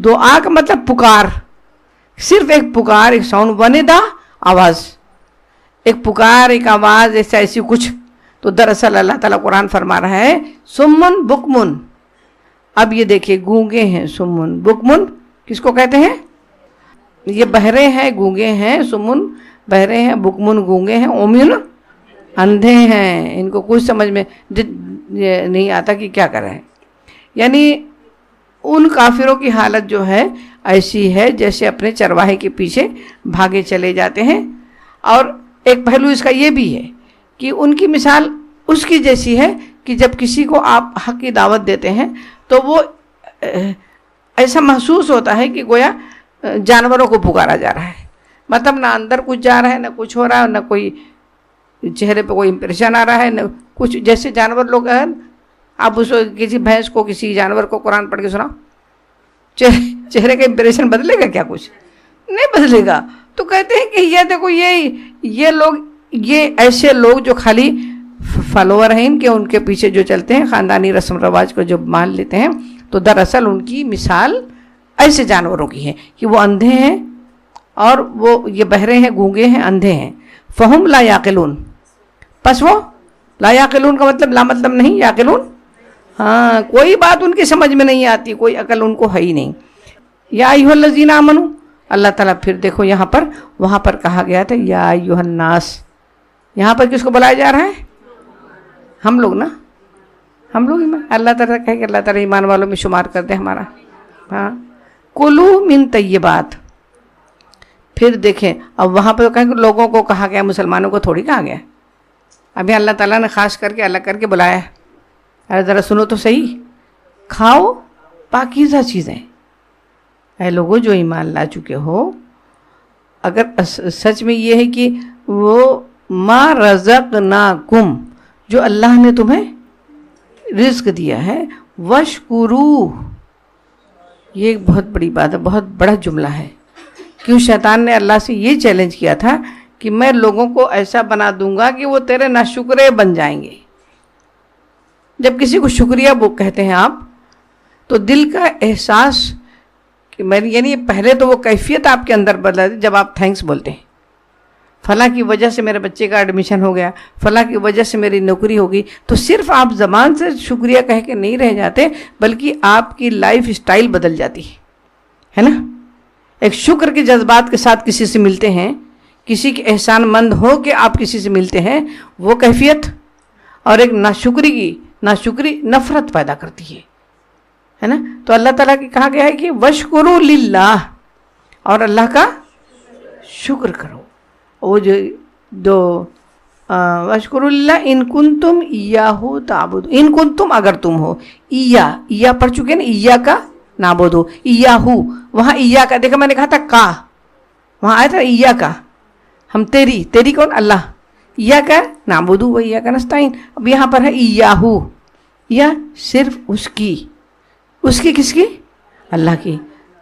دعا کا مطلب پکار، صرف ایک پکار، ایک ساؤنڈ، وندا آواز، ایک پکار، ایک آواز، ایسی کچھ۔ تو دراصل اللہ تعالیٰ قرآن فرما رہا ہے سمن بکمن، اب یہ دیکھیے گونگے ہیں، سمن بکمن کس کو کہتے ہیں؟ یہ بہرے ہیں، گونگے ہیں، سمن بہرے ہیں، بکمن گونگے ہیں، اومین اندھے ہیں، ان کو کچھ سمجھ میں نہیں آتا کہ کیا کر رہے ہیں۔ یعنی ان کافروں کی حالت جو ہے ایسی ہے جیسے اپنے چرواہے کے پیچھے بھاگے چلے جاتے ہیں۔ اور ایک پہلو اس کا یہ بھی ہے کہ ان کی مثال اس کی جیسی ہے کہ جب کسی کو آپ حق کی دعوت دیتے ہیں تو وہ ایسا محسوس ہوتا ہے کہ گویا جانوروں کو پکارا جا رہا ہے، مطلب نہ اندر کچھ جا رہا ہے، نہ کچھ ہو رہا ہے، نہ کوئی چہرے پہ کوئی امپریشن آ رہا ہے، نہ کچھ. جیسے جانور لوگ ہیں، آپ اس کسی بھینس کو کسی جانور کو قرآن پڑھ کے سناؤ، چہرے کا امپریشن بدلے گا کیا؟ کچھ نہیں بدلے گا. تو کہتے ہیں کہ یہ دیکھو یہ لوگ، یہ ایسے لوگ جو خالی فالوور ہیں ان کے پیچھے جو چلتے ہیں، خاندانی رسم رواج کو جو مان لیتے ہیں، تو دراصل ان کی مثال ایسے جانوروں کی ہے کہ وہ اندھے ہیں اور وہ یہ بہرے ہیں، گونگے ہیں، اندھے ہیں. فہم لا یعقلون، پس وہ لا یعقلون کا مطلب لا مطلب نہیں، یعقلون ہاں، کوئی بات ان کی سمجھ میں نہیں آتی، کوئی عقل ان کو ہے ہی نہیں. یا ایھا الذین آمنوا، اللہ تعالیٰ پھر دیکھو یہاں پر، وہاں پر کہا گیا تھا یا ایھا الناس، یہاں پر کس کو بلایا جا رہا ہے؟ ہم لوگ نا، ہم لوگ ایمان. اللہ تعالیٰ کہے کہ اللہ تعالیٰ ایمان والوں میں شمار کر دے ہمارا. ہاں، کلو من طیبات. پھر دیکھیں اب وہاں پہ کہیں کہ لوگوں کو کہا گیا، مسلمانوں کو تھوڑی کہا گیا. ابھی اللہ تعالیٰ نے خاص کر کے الگ کر کے بلایا ہے. ارے ذرا سنو تو صحیح، کھاؤ پاکیزہ چیزیں. اے لوگوں جو ایمان لا چکے ہو، اگر سچ میں یہ ہے کہ وہ ما رزقناکم، جو اللہ نے تمہیں رزق دیا ہے، وشکرو، یہ ایک بہت بڑی بات ہے، بہت بڑا جملہ ہے. کیوں شیطان نے اللہ سے یہ چیلنج کیا تھا کہ میں لوگوں کو ایسا بنا دوں گا کہ وہ تیرے ناشکرے بن جائیں گے. جب کسی کو شکریہ وہ کہتے ہیں آپ، تو دل کا احساس کہ یعنی پہلے تو وہ کیفیت آپ کے اندر بدلتی جب آپ تھینکس بولتے ہیں. فلاں کی وجہ سے میرے بچے کا ایڈمیشن ہو گیا، فلاں کی وجہ سے میری نوکری ہوگی. تو صرف آپ زبان سے شکریہ کہہ کے نہیں رہ جاتے، بلکہ آپ کی لائف اسٹائل بدل جاتی ہے نا. ایک شکر کے جذبات کے ساتھ کسی سے ملتے ہیں، کسی کے احسان مند ہو کہ آپ کسی سے ملتے ہیں، وہ کیفیت، اور ایک ناشکری نفرت پیدا کرتی ہے نا. تو اللہ تعالیٰ کی کہا گیا ہے کہ وشکروا للہ، اور اللہ کا شکر کرو. وہ جو وشکروا للہ ان کنتم ایاہ تعبدون، ان کنتم اگر تم ہو، ایا پڑھ چکے نا، ایا کا نعبدو، ایاہو، وہاں ایا کا دیکھا میں نے کہا تھا کا، وہاں آیا تھا ایا کا، ہم تیری کون؟ اللہ. ایا کا نعبدو و ایا کا نستعین. اب یہاں پر ہے ایاہو، یا صرف اس کی کس کی؟ اللہ کی.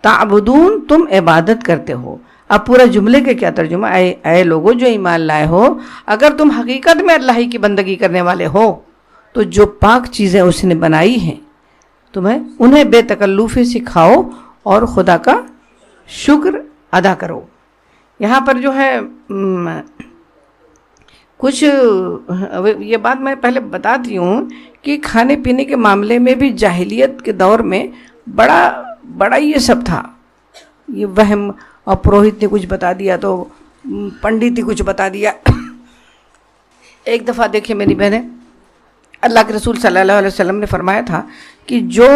تعبدون، تم عبادت کرتے ہو. اب پورا جملے کے کیا ترجمہ؟ اے لوگوں جو ایمان لائے ہو، اگر تم حقیقت میں اللہ ہی کی بندگی کرنے والے ہو، تو جو پاک چیزیں اس نے بنائی ہیں تمہیں انہیں بے تکلفی سکھاؤ اور خدا کا شکر ادا کرو. یہاں پر جو ہے کچھ یہ بات میں پہلے بتاتی ہوں کہ کھانے پینے کے معاملے میں بھی جاہلیت کے دور میں بڑا یہ سب تھا. یہ وہم، اور پروہت نے کچھ بتا دیا تو پنڈت نے کچھ بتا دیا. ایک دفعہ دیکھیں میری بہنیں، اللہ کے رسول صلی اللہ علیہ وسلم نے فرمایا تھا کہ جو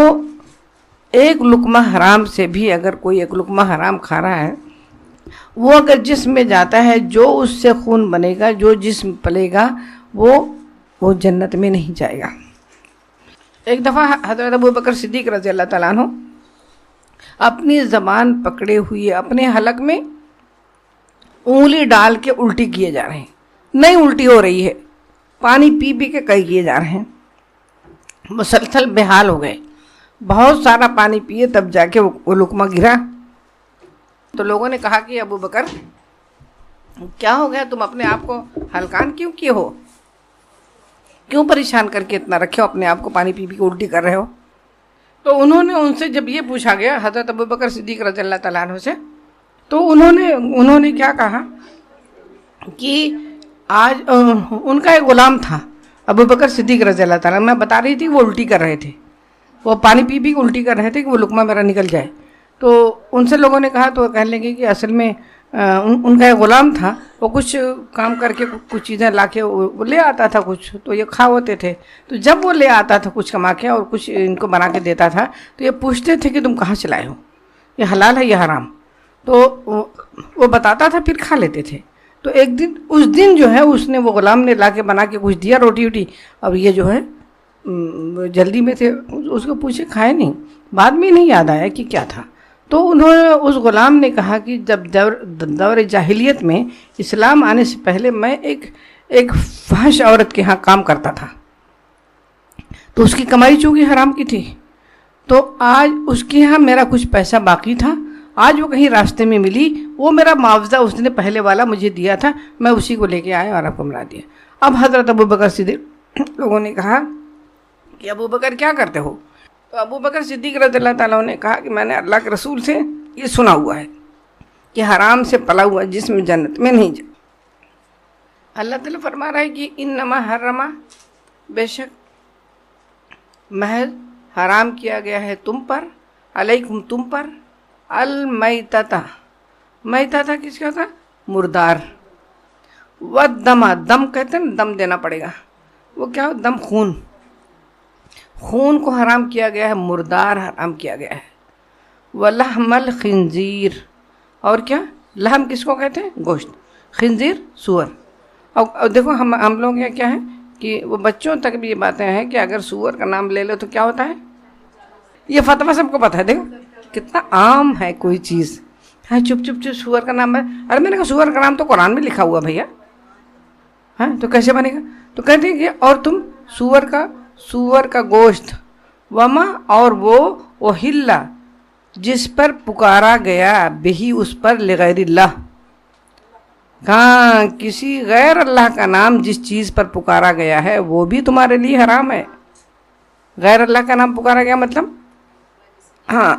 ایک لقمہ حرام سے بھی، اگر کوئی ایک لقمہ حرام کھا رہا ہے، وہ اگر جسم میں جاتا ہے، جو اس سے خون بنے گا، جو جسم پلے گا، وہ جنت میں نہیں جائے گا. ایک دفعہ حضرت ابو بکر صدیق رضی اللہ تعالیٰ عنہ اپنی زبان پکڑے ہوئے اپنے حلق میں انگلی ڈال کے الٹی کیے جا رہے ہیں. نہیں الٹی ہو رہی ہے، پانی پی کے کیے جا رہے ہیں. مسلسل بحال ہو گئے، بہت سارا پانی پیے تب جا کے وہ لقمہ گرا. تو لوگوں نے کہا کہ ابو بکر کیا ہو گیا، تم اپنے آپ کو ہلکان کیوں کیے ہو، کیوں پریشان کر کے اتنا رکھے ہو اپنے آپ کو، پانی پی کے الٹی کر رہے ہو. تو انہوں نے ان سے جب یہ پوچھا گیا حضرت ابو بکر صدیق رضی اللہ تعالیٰ عنہ سے، تو انہوں نے کیا کہا کہ آج ان کا ایک غلام تھا ابو بکر صدیق رضی اللہ تعالیٰ، میں بتا رہی تھی وہ الٹی کر رہے تھے، وہ پانی پی کے الٹی کر رہے تھے کہ وہ لقمہ میرا نکل جائے. تو ان سے لوگوں نے کہا، تو کہنے لگے کہ اصل میں ان کا ایک غلام تھا، وہ کچھ کام کر کے کچھ چیزیں لا کے وہ لے آتا تھا کچھ، تو یہ کھا ہوتے تھے. تو جب وہ لے آتا تھا کچھ کما کے اور کچھ ان کو بنا کے دیتا تھا، تو یہ پوچھتے تھے کہ تم کہاں سے لائے ہو، یہ حلال ہے یہ حرام؟ تو وہ بتاتا تھا، پھر کھا لیتے تھے. تو ایک دن، اس دن جو ہے اس نے، وہ غلام نے لا کے بنا کے کچھ دیا، روٹی ووٹی، اب یہ جو ہے جلدی میں تھے، اس کو پوچھے کھائے نہیں، بعد میں نہیں یاد آیا کہ کیا تھا. تو انہوں نے اس غلام نے کہا کہ جب دور جاہلیت میں اسلام آنے سے پہلے میں ایک فحش عورت کے ہاں کام کرتا تھا، تو اس کی کمائی چونکہ حرام کی تھی، تو آج اس کے ہاں میرا کچھ پیسہ باقی تھا، آج وہ کہیں راستے میں ملی، وہ میرا معاوضہ اس نے پہلے والا مجھے دیا تھا، میں اسی کو لے کے آیا اور آپ کو ملا دیا. اب حضرت ابوبکر صدیق لوگوں نے کہا کہ ابوبکر کیا کرتے ہو؟ تو ابوبکر صدیق رضی اللہ تعالیٰ نے کہا کہ میں نے اللہ کے رسول سے یہ سنا ہوا ہے کہ حرام سے پلا ہوا جسم جنت میں نہیں جائے. اللہ تعالیٰ فرما رہا ہے کہ انما حرما، بے شک محض حرام کیا گیا ہے تم پر، علیکم تم پر، المیتۃ، میتۃ کس کا تھا؟ مردار، والدم، دم کہتے ہیں دم دینا پڑے گا، وہ کیا ہو؟ دم، خون، خون کو حرام کیا گیا ہے، مردار حرام کیا گیا ہے. ولحم الخنزیر، اور کیا؟ لحم کس کو کہتے ہیں؟ گوشت، خنزیر سور. اور دیکھو ہم لوگ کیا ہے کہ وہ بچوں تک بھی یہ باتیں ہیں کہ اگر سور کا نام لے لو تو کیا ہوتا ہے، یہ فتویٰ سب کو پتہ ہے. دیکھو کتنا عام ہے کوئی چیز، ہاں چپ چپ چپ سور کا نام ہے. ارے میں نے کہا سور کا نام تو قرآن میں لکھا ہوا بھیا، ہاں تو کیسے بنے گا؟ تو کہتے ہیں کہ اور تم سور کا گوشت، وما، اور وہ ہلا جس پر پکارا گیا، بہی اس پر، لغیر اللہ، کہاں کسی غیر اللہ کا نام جس چیز پر پکارا گیا ہے وہ بھی تمہارے لیے حرام ہے. غیر اللہ کا نام پکارا گیا مطلب، ہاں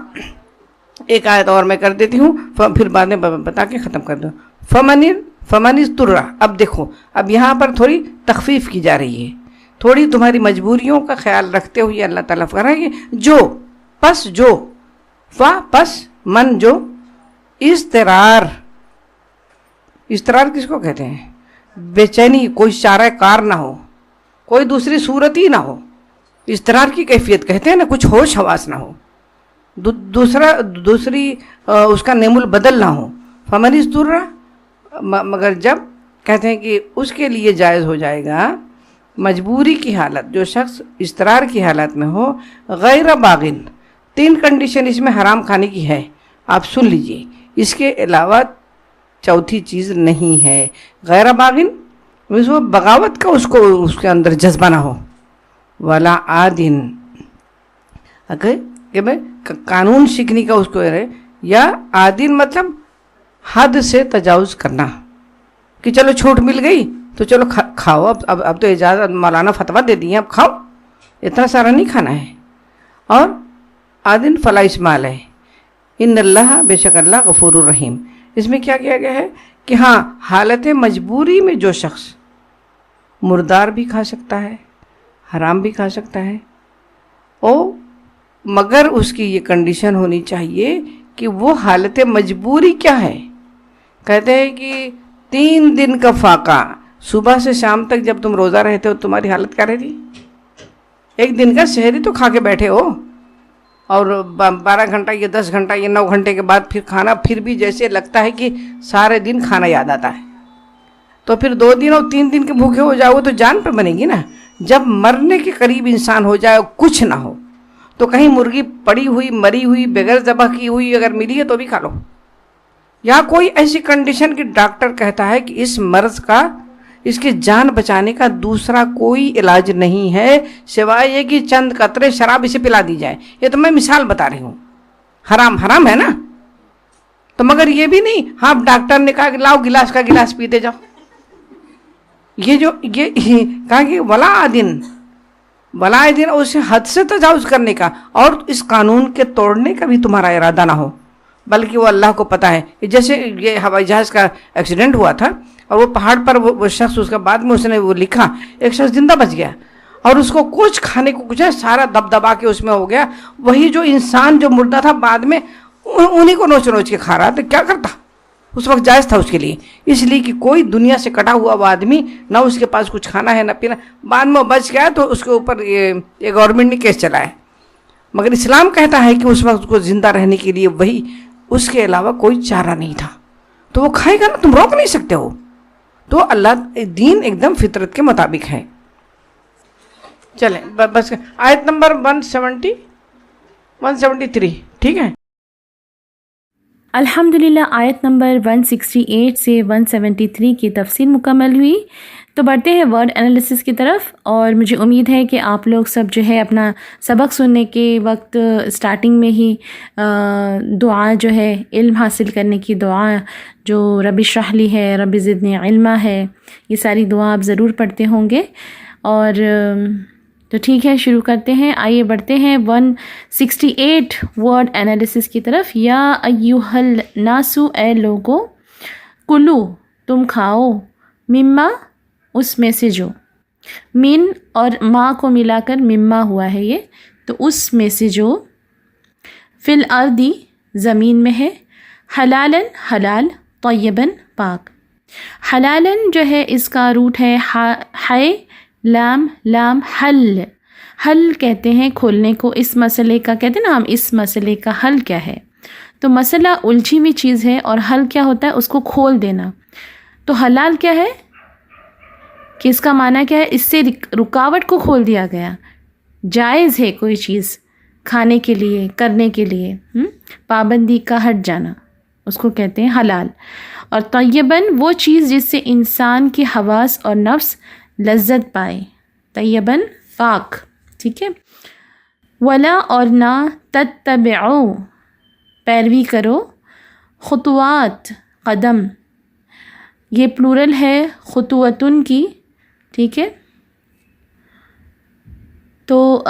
ایک آیت اور میں کر دیتی ہوں پھر بعد میں بتا کے ختم کر دوں. فمن اضطر، اب دیکھو اب یہاں پر تھوڑی تخفیف کی جا رہی ہے، تھوڑی تمہاری مجبوریوں کا خیال رکھتے ہوئے اللہ تعالیٰ کہہ رہا ہے کہ جو، پس من، جو، اضطرار کس کو کہتے ہیں؟ بے چینی، کوئی چارہ کار نہ ہو، کوئی دوسری صورت ہی نہ ہو، اضطرار کی کیفیت کہتے ہیں نا، کچھ ہوش حواس نہ ہو، دوسری اس کا نعم البدل نہ ہو. فمن اضطر، مگر جب کہتے ہیں کہ اس کے لیے جائز ہو جائے گا مجبوری کی حالت، جو شخص اضطرار کی حالت میں ہو، غیر باغن، 3 کنڈیشن اس میں حرام کھانے کی ہے، آپ سن لیجئے، اس کے علاوہ چوتھی چیز نہیں ہے. غیر باغن، وہ بغاوت کا اس کے اندر جذبہ نہ ہو، ولا عادن، اگر کہ میں قانون شکنی کا اس کو رہے، یا عادن مطلب حد سے تجاوز کرنا کہ چلو چھوٹ مل گئی تو چلو کھاؤ، اب تو اجازت مولانا فتویٰ دے دی ہے، اب کھاؤ، اتنا سارا نہیں کھانا ہے. اور عادن فلا اسمال ہے، ان اللہ، بے شک اللہ غفور الرحیم. اس میں کیا کیا گیا ہے کہ ہاں حالت مجبوری میں جو شخص مردار بھی کھا سکتا ہے، حرام بھی کھا سکتا ہے، مگر اس کی یہ کنڈیشن ہونی چاہیے کہ وہ حالت مجبوری کیا ہے. کہتے ہیں کہ 3 دن کا فاقہ، صبح سے شام تک جب تم روزہ رہتے ہو تمہاری حالت کیا رہتی؟ 1 دن کا سحری تو کھا کے بیٹھے ہو، اور 12 گھنٹہ یا 10 گھنٹہ یا 9 گھنٹے کے بعد پھر کھانا، پھر بھی جیسے لگتا ہے کہ سارے دن کھانا یاد آتا ہے. تو پھر 2 دن اور 3 دن کے بھوکے ہو جاؤ تو جان پہ بنے گی نا. جب مرنے کے قریب انسان ہو جائے، کچھ نہ ہو، تو کہیں مرغی پڑی ہوئی، مری ہوئی، بغیر ذبح کی ہوئی اگر ملی ہے تو بھی کھا لو. یا کوئی ایسی کنڈیشن کہ ڈاکٹر کہتا ہے کہ اس مرض کا، اس کی جان بچانے کا دوسرا کوئی علاج نہیں ہے سوائے یہ کہ چند قطرے شراب اسے پلا دی جائے. یہ تو میں مثال بتا رہی ہوں، حرام ہے نا. تو مگر یہ بھی نہیں، ہاں ڈاکٹر نے کہا کہ لاؤ گلاس کا گلاس پیتے جاؤ. یہ کہا کہ ولا عادن، اسے حد سے تجاوز کرنے کا اور اس قانون کے توڑنے کا بھی تمہارا ارادہ نہ ہو، بلکہ وہ اللہ کو پتہ ہے. جیسے یہ ہوائی جہاز کا ایکسیڈنٹ ہوا تھا اور وہ پہاڑ پر وہ شخص، اس کا بعد میں اس نے وہ لکھا، ایک شخص زندہ بچ گیا اور اس کو کچھ کھانے کو کچھ ہے، سارا دبدبا کے اس میں ہو گیا. وہی جو انسان جو مردہ تھا بعد میں انہی کو نوچ کے کھا رہا، تو کیا کرتا؟ اس وقت جائز تھا اس کے لیے، اس لیے کہ کوئی دنیا سے کٹا ہوا وہ آدمی، نہ اس کے پاس کچھ کھانا ہے نہ پینا، بعد میں وہ بچ گیا تو اس کے اوپر یہ گورنمنٹ نے کیس چلایا. مگر اسلام کہتا ہے کہ اس وقت کو زندہ رہنے کے لیے وہی، اس کے علاوہ کوئی چارہ نہیں تھا، تو وہ کھائے گا نا، تم روک نہیں سکتے ہو. تو اللہ دین ایک دم فطرت کے مطابق ہے. چلیں بس آیت نمبر 173 ٹھیک ہے. الحمدللہ آیت نمبر 168 سے 173 کی تفسیر مکمل ہوئی. تو بڑھتے ہیں ورڈ انالیسس کی طرف، اور مجھے امید ہے کہ آپ لوگ سب جو ہے اپنا سبق سننے کے وقت سٹارٹنگ میں ہی دعا جو ہے علم حاصل کرنے کی دعا جو رب اشرح لی ہے، رب زدنی علما ہے، یہ ساری دعا آپ ضرور پڑھتے ہوں گے. اور تو ٹھیک ہے، شروع کرتے ہیں. آئیے بڑھتے ہیں 168 ورڈ انالیسس کی طرف. یا ایھا الناسو، اے لوگو، کلو تم کھاؤ، مما اس میں سے جو، من اور ما کو ملا کر مما ہوا ہے یہ، تو اس میں سے جو، فی الارضی زمین میں ہے، حلالن حلال، طیبن پاک. حلالن جو ہے اس کا روٹ ہے ہے لام لام حل. حل کہتے ہیں کھولنے کو. اس مسئلے کا کہتے ہیں نا ہم، اس مسئلے کا حل کیا ہے؟ تو مسئلہ الجھی ہوئی چیز ہے، اور حل کیا ہوتا ہے؟ اس کو کھول دینا. تو حلال کیا ہے کہ اس کا معنی کیا ہے؟ اس سے رکاوٹ کو کھول دیا گیا، جائز ہے کوئی چیز کھانے کے لیے، کرنے کے لیے، پابندی کا ہٹ جانا، اس کو کہتے ہیں حلال. اور طیباً وہ چیز جس سے انسان کی حواس اور نفس لذت پائے، طیباً پاک. ٹھیک ہے. ولا اور نہ، تتبعو پیروی کرو، خطوات قدم، یہ پلورل ہے خطوتن کی. ٹھیک ہے. تو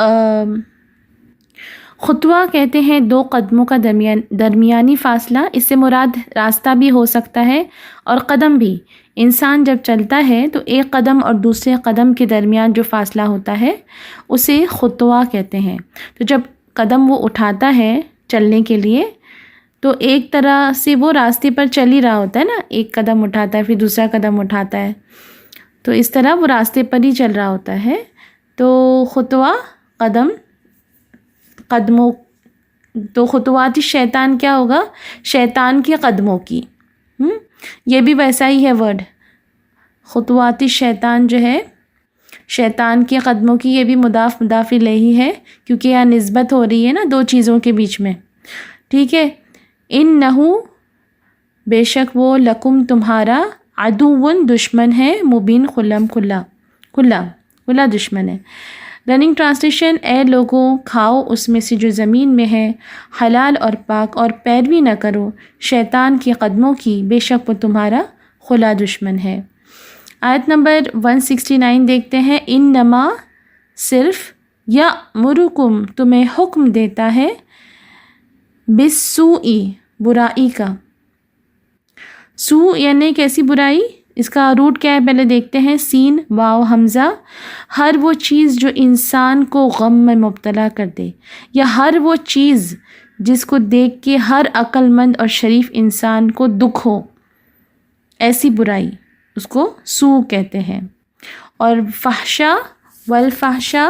خطوہ کہتے ہیں 2 قدموں کا درمیانی فاصلہ. اس سے مراد راستہ بھی ہو سکتا ہے اور قدم بھی. انسان جب چلتا ہے تو ایک قدم اور دوسرے قدم کے درمیان جو فاصلہ ہوتا ہے اسے خطوہ کہتے ہیں. تو جب قدم وہ اٹھاتا ہے چلنے کے لیے تو ایک طرح سے وہ راستے پر چل ہی رہا ہوتا ہے نا، ایک قدم اٹھاتا ہے پھر دوسرا قدم اٹھاتا ہے، تو اس طرح وہ راستے پر ہی چل رہا ہوتا ہے. تو خطوہ قدموں، تو خطوات شیطان کیا ہوگا؟ شیطان کے قدموں کی. یہ بھی ویسا ہی ہے ورڈ، خطوات شیطان جو ہے شیطان کے قدموں کی، یہ بھی مضاف مضاف الیہ ہے کیونکہ یہاں نسبت ہو رہی ہے نا 2 چیزوں کے بیچ میں. ٹھیک ہے. انہ بے شک وہ، لکم تمہارا، عدوٌ دشمن ہے، مبین کھلا دشمن ہے. رننگ ٹرانسلیشن، اے لوگوں کھاؤ اس میں سے جو زمین میں ہے، حلال اور پاک، اور پیروی نہ کرو شیطان کے قدموں کی، بے شک وہ تمہارا کھلا دشمن ہے. آیت نمبر 169 دیکھتے ہیں. انما صرف، یأمرکم تمہیں حکم دیتا ہے، بالسوء برائی کا. سو یعنی کیسی برائی؟ اس کا روٹ کیا ہے پہلے دیکھتے ہیں. سین واو حمزہ. ہر وہ چیز جو انسان کو غم میں مبتلا کر دے، یا ہر وہ چیز جس کو دیکھ کے ہر عقل مند اور شریف انسان کو دکھ ہو، ایسی برائی اس کو سو کہتے ہیں. اور فحشا والفحشا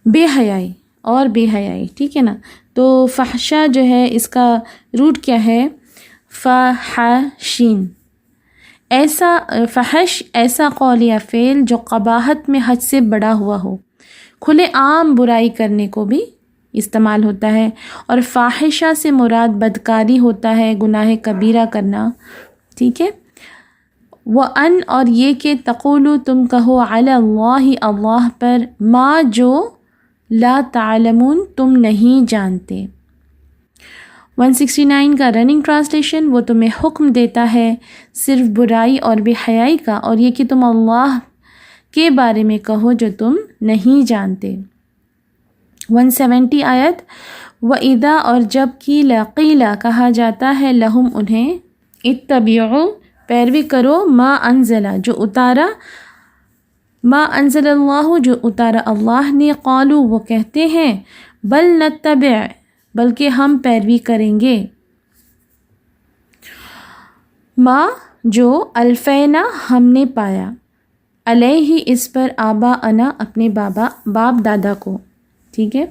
بے حیائی اور بے حیائی. ٹھیک ہے نا. تو فحشا جو ہے اس کا روٹ کیا ہے؟ فحشین. ایسا فحش ایسا قول یا فعل جو قباحت میں حد سے بڑا ہوا ہو، کھلے عام برائی کرنے کو بھی استعمال ہوتا ہے. اور فاحشہ سے مراد بدکاری ہوتا ہے، گناہ کبیرہ کرنا. ٹھیک ہے. وَأَنْ اور یہ کہ تقولو تم کہو، علی اللہ اللہ پر، ما جو لا تعلمون تم نہیں جانتے. 169 کا رننگ ٹرانسلیشن، وہ تمہیں حکم دیتا ہے صرف برائی اور بے حیائی کا، اور یہ کہ تم اللہ کے بارے میں کہو جو تم نہیں جانتے. 170 آیت. وَإِذَا اور جب قِيلَ قِيلَ کہا جاتا ہے، لہم انہیں، اتبعوا پیروی کرو، ما انزل جو اتارا، ما انزل اللہ جو اتارا اللہ نے، قالوا وہ کہتے ہیں، بل نتبع بلکہ ہم پیروی کریں گے، ما جو الفینا ہم نے پایا، علیہ اس پر، آبا انا اپنے باپ دادا کو. ٹھیک ہے.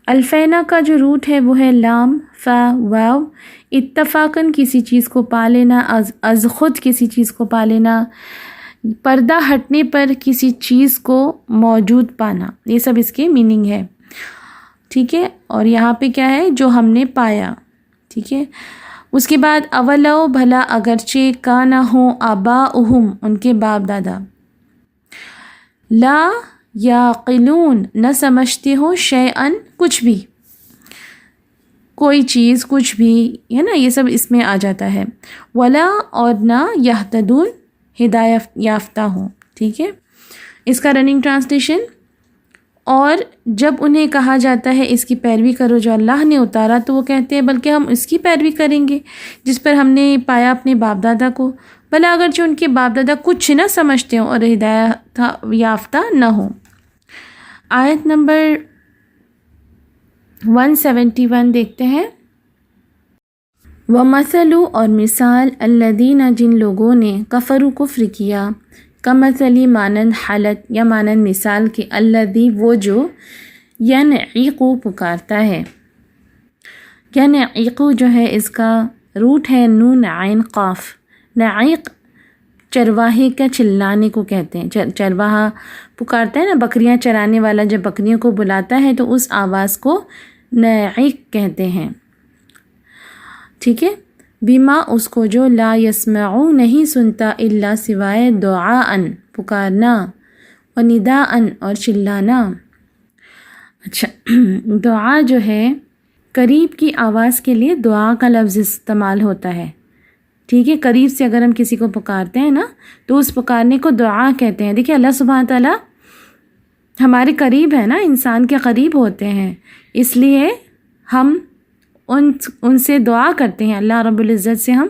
الفینا کا جو روٹ ہے وہ ہے لام فا واو. اتفاقاً کسی چیز کو پا لینا، از خود کسی چیز کو پا لینا، پردہ ہٹنے پر کسی چیز کو موجود پانا، یہ سب اس کے میننگ ہے، ٹھیک ہے. اور یہاں پہ کیا ہے؟ جو ہم نے پایا، ٹھیک ہے. اس کے بعد اولو بھلا اگرچہ کا نہ ہوں آباؤہم ان کے باپ دادا، لا یعقلون نہ سمجھتے ہو شیئن کچھ بھی، کوئی چیز کچھ بھی ہے نا، یہ سب اس میں آ جاتا ہے. ولا اور نہ یہتدون ہدایت یافتہ ہوں، ٹھیک ہے. اس کا رننگ ٹرانسلیشن، اور جب انہیں کہا جاتا ہے اس کی پیروی کرو جو اللہ نے اتارا، تو وہ کہتے ہیں بلکہ ہم اس کی پیروی کریں گے جس پر ہم نے پایا اپنے باپ دادا کو، بھلا اگرچہ ان کے باپ دادا کچھ نہ سمجھتے ہوں اور ہدایت یافتہ نہ ہوں. آیت نمبر 171 دیکھتے ہیں. وَمَثَلُ اور مثال الَّذِينَ جن لوگوں نے کفروا کفر کیا، کمثلی مانند حالت یا مانند مثال کے، الذی وہ جو ینعق پکارتا ہے. ینعق جو ہے اس کا روٹ ہے نون عین قاف. نعیق چرواہے کا چلانے کو کہتے ہیں. چرواہا پکارتا ہے نا، بکریاں چرانے والا جب بکریوں کو بلاتا ہے تو اس آواز کو نعیق کہتے ہیں، ٹھیک ہے. بیما اس کو جو لا یسمعو نہیں سنتا الا سوائے دعاءن پکارنا، و نداءن اور چلانا. اچھا، دعا جو ہے قریب کی آواز کے لیے دعا کا لفظ استعمال ہوتا ہے، ٹھیک ہے. قریب سے اگر ہم کسی کو پکارتے ہیں نا تو اس پکارنے کو دعا کہتے ہیں. دیکھیے اللہ سبحانہ تعالیٰ ہمارے قریب ہے نا، انسان کے قریب ہوتے ہیں، اس لیے ہم ان سے دعا کرتے ہیں. اللہ رب العزت سے ہم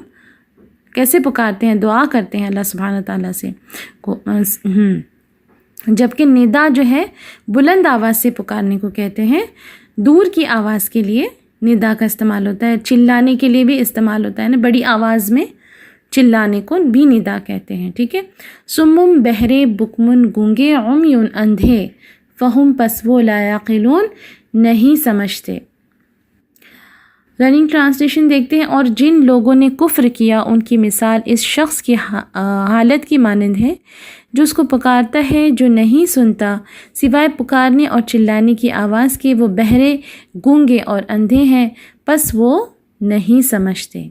کیسے پکارتے ہیں؟ دعا کرتے ہیں اللہ سبحانہ تعالیٰ سے. جبکہ ندا جو ہے بلند آواز سے پکارنے کو کہتے ہیں. دور کی آواز کے لیے ندا کا استعمال ہوتا ہے، چلانے کے لیے بھی استعمال ہوتا ہے نا، بڑی آواز میں چلانے کو بھی ندا کہتے ہیں، ٹھیک ہے. سمم بہرے، بکمن گونگے، عمیون اندھے، فہم پس وہ لا یعقلون نہیں سمجھتے. رننگ ٹرانسلیشن دیکھتے ہیں. اور جن لوگوں نے کفر کیا ان کی مثال اس شخص کی حالت کی مانند ہے جو اس کو پکارتا ہے جو نہیں سنتا سوائے پکارنے اور چلانے کی آواز کے. وہ بہرے، گونگے اور اندھے ہیں، پس وہ نہیں سمجھتے.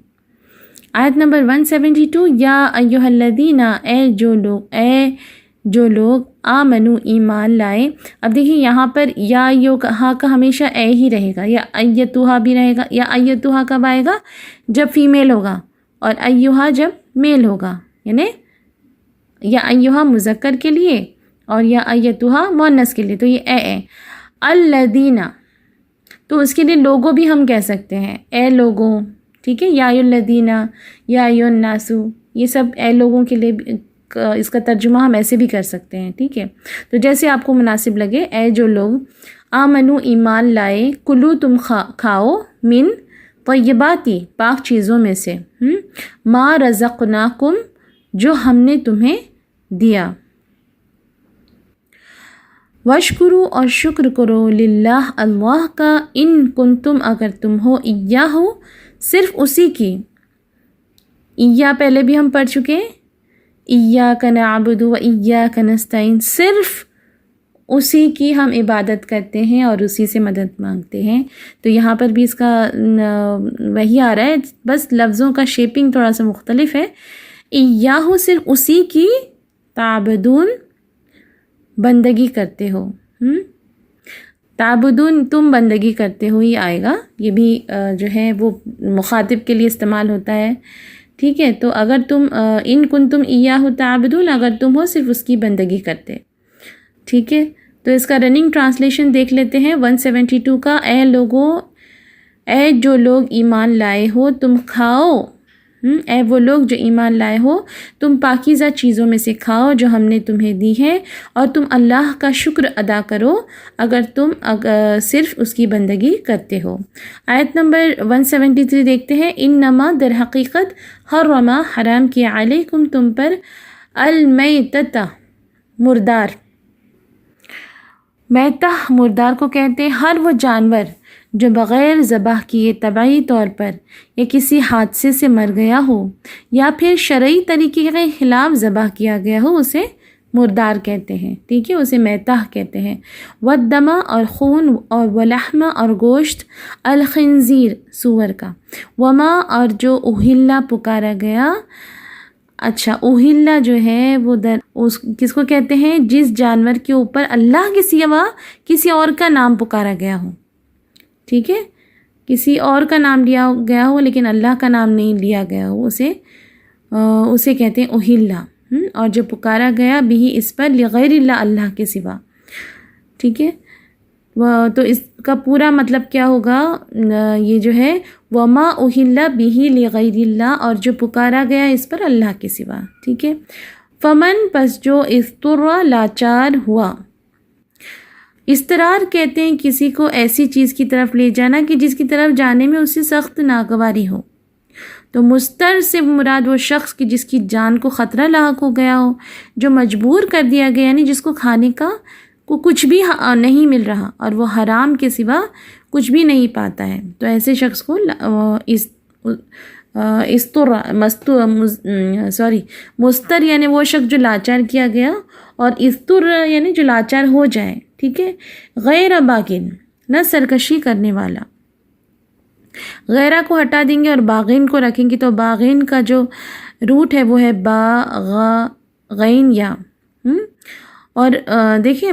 آیت نمبر 172. یا ایھا الذین جو لوگ آمنو ایمان لائے. اب دیکھیے یہاں پر یا یوہا کا ہمیشہ اے ہی رہے گا، یا ایتھا بھی رہے گا. یا ایتھا کب آئے گا؟ جب فیمیل ہوگا، اور ایھا جب میل ہوگا، یعنی یا ایھا مذکر کے لیے اور یا ایتھا مؤنث کے لیے. تو یہ اے الذین، تو اس کے لیے لوگوں بھی ہم کہہ سکتے ہیں، اے لوگوں، ٹھیک ہے. یا الذین، یا الناس، یہ سب اے لوگوں کے لیے اس کا ترجمہ ہم ایسے بھی کر سکتے ہیں، ٹھیک ہے. تو جیسے آپ کو مناسب لگے. اے جو لوگ آمنو ایمان لائے، کلو تم کھاؤ، من طیباتی پاک چیزوں میں سے، ما رزقناکم جو ہم نے تمہیں دیا. وشکرو اور شکر کرو، للہ اللہ کا، ان کنتم اگر تم ہو، ایاہ صرف اسی کی. ایا پہلے بھی ہم پڑھ چکے ہیں، ایاک نعبد و ایاک نستعین، صرف اسی کی ہم عبادت کرتے ہیں اور اسی سے مدد مانگتے ہیں. تو یہاں پر بھی اس کا وہی آ رہا ہے، بس لفظوں کا شیپنگ تھوڑا سا مختلف ہے. ایاہ صرف اسی کی، تعبدون بندگی کرتے ہو، تعبدون تم بندگی کرتے ہو، یہ آئے گا. یہ بھی جو ہے وہ مخاطب کے لیے استعمال ہوتا ہے، ٹھیک ہے. تو اگر تم ان کنتم ایاہ تعبدون، اگر تم ہو صرف اس کی بندگی کرتے، ٹھیک ہے. تو اس کا رننگ ٹرانسلیشن دیکھ لیتے ہیں 172 کا. اے لوگوں، اے جو لوگ ایمان لائے ہو، تم کھاؤ، اے وہ لوگ جو ایمان لائے ہو، تم پاکیزہ چیزوں میں سے کھاؤ جو ہم نے تمہیں دی ہے، اور تم اللہ کا شکر ادا کرو اگر تم صرف اس کی بندگی کرتے ہو. آیت نمبر 173 دیکھتے ہیں. انما در حقیقت حرم حرام کیا، علیکم تم پر، المیتۃ مردار. میتہ مردار کو کہتے ہیں ہر وہ جانور جو بغیر ذبح کیے طبعی طور پر یا کسی حادثے سے مر گیا ہو یا پھر شرعی طریقے کے خلاف ذبح کیا گیا ہو اسے مردار کہتے ہیں، ٹھیک ہے، اسے میتہ کہتے ہیں۔ والدم اور خون، اور ولحم اور گوشت، الخنزیر سور کا، وما اور جو اہلا پکارا گیا، اچھا اہلا جو ہے وہ کس کو کہتے ہیں؟ جس جانور کے اوپر اللہ کے سوا کسی اور کا نام پکارا گیا ہو، ٹھیک ہے، کسی اور کا نام لیا گیا ہو لیکن اللہ کا نام نہیں لیا گیا ہو، اسے کہتے ہیں اہلا، اور جو پکارا گیا بھی اس پر لغیر اللہ، اللہ کے سوا، ٹھیک ہے۔ تو اس کا پورا مطلب کیا ہوگا؟ یہ جو ہے وما اہلا بہ لغیر اللہ، اور جو پکارا گیا اس پر اللہ کے سوا، ٹھیک ہے۔ فمن پس جو اضطر لاچار ہوا، اضطرار کہتے ہیں کسی کو ایسی چیز کی طرف لے جانا کہ جس کی طرف جانے میں اسے سخت ناگواری ہو، تو مضطر سے مراد وہ شخص کہ جس کی جان کو خطرہ لاحق ہو گیا ہو، جو مجبور کر دیا گیا، یعنی جس کو کھانے کا کو کچھ بھی نہیں مل رہا اور وہ حرام کے سوا کچھ بھی نہیں پاتا ہے، تو ایسے شخص کو مضطر یعنی وہ شخص جو لاچار کیا گیا، اور اضطر یعنی جو لاچار ہو جائے، ٹھیک ہے۔ غیر باغن، نہ سرکشی کرنے والا، غیرہ کو ہٹا دیں گے اور باغین کو رکھیں گے، تو باغین کا جو روٹ ہے وہ ہے باغین یا اور دیکھیں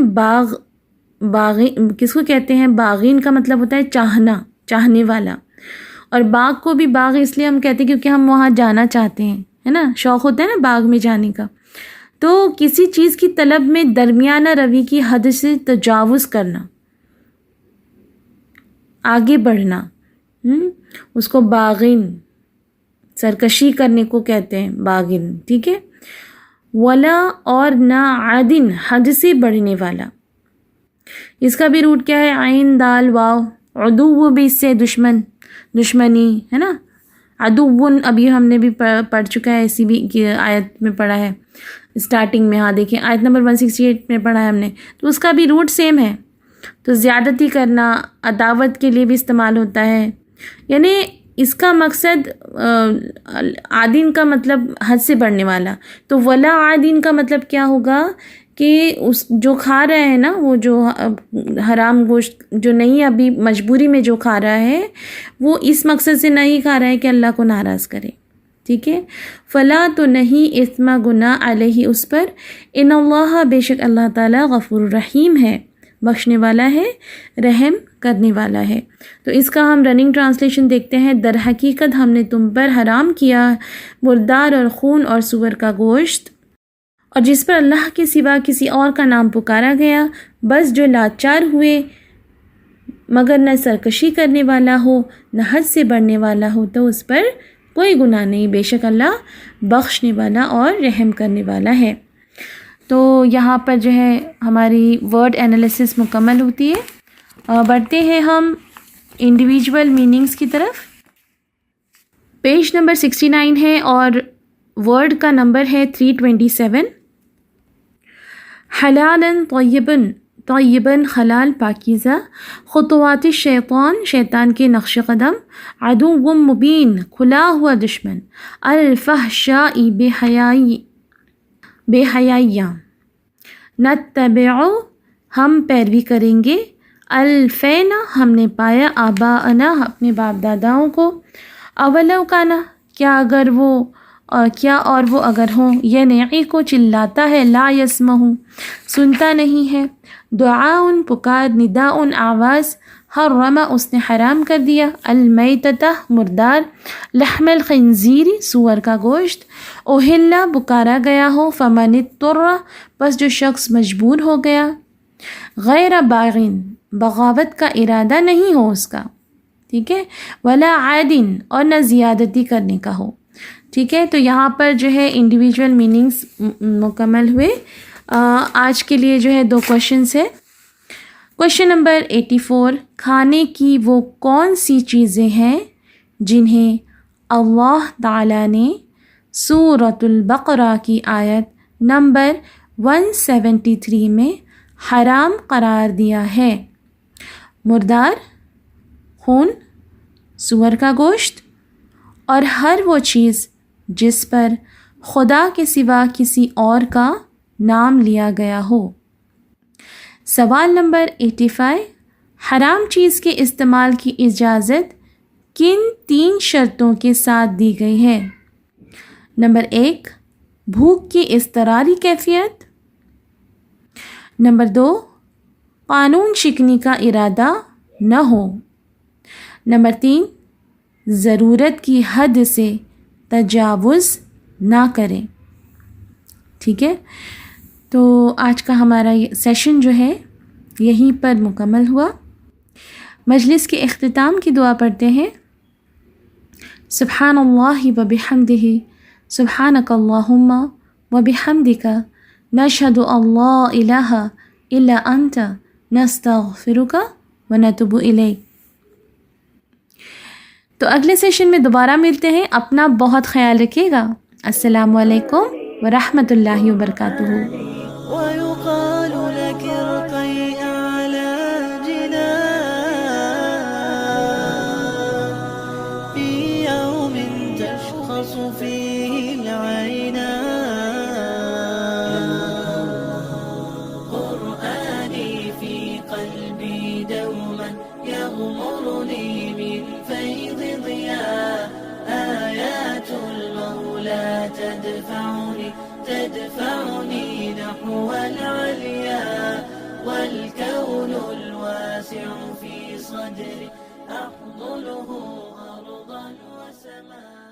باغین کس کو کہتے ہیں؟ باغین کا مطلب ہوتا ہے چاہنا، چاہنے والا، اور باغ کو بھی باغ اس لیے ہم کہتے ہیں کیونکہ ہم وہاں جانا چاہتے ہیں، ہے نا، شوق ہوتا ہے نا باغ میں جانے کا۔ تو کسی چیز کی طلب میں درمیانہ روی کی حد سے تجاوز کرنا، آگے بڑھنا، اس کو باغین، سرکشی کرنے کو کہتے ہیں باغین، ٹھیک ہے۔ ولا اور نہ عادن، حد سے بڑھنے والا، اس کا بھی روٹ کیا ہے؟ عین دال واو، عدو بھی اس سے دشمن، دشمنی، ہے نا، عدون ابھی ہم نے بھی پڑھ چکا ہے، اسی بھی کی آیت میں پڑھا ہے اسٹارٹنگ میں، ہاں دیکھیں آیت نمبر 168 میں پڑھا ہے ہم نے، تو اس کا بھی روٹ سیم ہے۔ تو زیادتی کرنا عداوت کے لیے بھی استعمال ہوتا ہے، یعنی اس کا مقصد عادین کا مطلب حد سے بڑھنے والا، تو ولا عادین کا مطلب کیا ہوگا کہ اس جو کھا رہا ہے نا، وہ جو حرام گوشت جو نہیں ابھی مجبوری میں جو کھا رہا ہے، وہ اس مقصد سے نہیں کھا رہا ہے کہ اللہ کو ناراض کرے، ٹھیک ہے۔ فلا تو نہیں اثم گناہ علیہ اس پر، ان اللہ بے شک اللہ تعالیٰ غفور الرحیم ہے، بخشنے والا ہے، رحم کرنے والا ہے۔ تو اس کا ہم رننگ ٹرانسلیشن دیکھتے ہیں۔ در حقیقت ہم نے تم پر حرام کیا مردار اور خون اور سور کا گوشت، اور جس پر اللہ کے سوا کسی اور کا نام پکارا گیا، بس جو لاچار ہوئے مگر نہ سرکشی کرنے والا ہو نہ حد سے بڑھنے والا ہو، تو اس پر کوئی گناہ نہیں، بے شک اللہ بخشنے والا اور رحم کرنے والا ہے۔ تو یہاں پر جو ہے ہماری ورڈ انالیسس مکمل ہوتی ہے۔ بڑھتے ہیں ہم انڈیویجول میننگز کی طرف۔ پیج نمبر 69 ہے اور ورڈ کا نمبر ہے 327۔ حلالً طیباً، طیباً حلال پاکیزہ، خطوات الشیطان شیطان کے نقش قدم، عدو مبین کھلا ہوا دشمن، الفحشاء بے حیائیاں، نتبع ہم پیروی کریں گے، الفینا ہم نے پایا، آباءنا اپنے باپ داداؤں کو، اولو کانا کیا اگر وہ کیا اور وہ اگر ہوں، ینعی کو چلاتا ہے، لا یسمعو سنتا نہیں ہے، دعاء پکار، نداء آواز، حرم اس نے حرام کر دیا، المیتۃ مردار، لحم الخنزیر سور کا گوشت، اوہلا پکارا گیا ہو، فمن اضطر بس جو شخص مجبور ہو گیا، غیر باغین بغاوت کا ارادہ نہیں ہو اس کا، ٹھیک ہے، ولا عادن اور نہ زیادتی کرنے کا ہو، ٹھیک ہے۔ تو یہاں پر جو ہے انڈیویجول میننگز مکمل ہوئے۔ آج کے لیے جو ہے 2 کوشچنس ہے۔ کوشچن نمبر 84، کھانے کی وہ کون سی چیزیں ہیں جنہیں اللہ تعالیٰ نے سورۃ البقرہ کی آیت نمبر 173 میں حرام قرار دیا ہے؟ مردار، خون، سور کا گوشت اور ہر وہ چیز جس پر خدا کے سوا کسی اور کا نام لیا گیا ہو۔ سوال نمبر 85، حرام چیز کے استعمال کی اجازت کن 3 شرطوں کے ساتھ دی گئی ہے؟ نمبر 1، بھوک کی اضطراری کیفیت۔ نمبر 2، قانون شکنی کا ارادہ نہ ہو۔ نمبر 3، ضرورت کی حد سے تجاوز نہ کریں۔ ٹھیک ہے، تو آج کا ہمارا یہ سیشن جو ہے یہیں پر مکمل ہوا۔ مجلس کے اختتام کی دعا پڑھتے ہیں۔ سبحان اللہ و بحمدہ، سبحانک اللہم و بحمدک، نشہد ان لا الہ الا انت، نستغفرک و نتوب الیک۔ تو اگلے سیشن میں دوبارہ ملتے ہیں۔ اپنا بہت خیال رکھیے گا۔ السلام علیکم ورحمۃ اللہ وبرکاتہ۔ ويقال لك ارقي أعلى جنان في يوم تشخص فيه العينان، قرآني في قلبي دوما يغمرني من فيض ضياء، آيات المولى تدفعني نحو العليا، والكون الواسع في صدري أحضنه أرضا وسماء.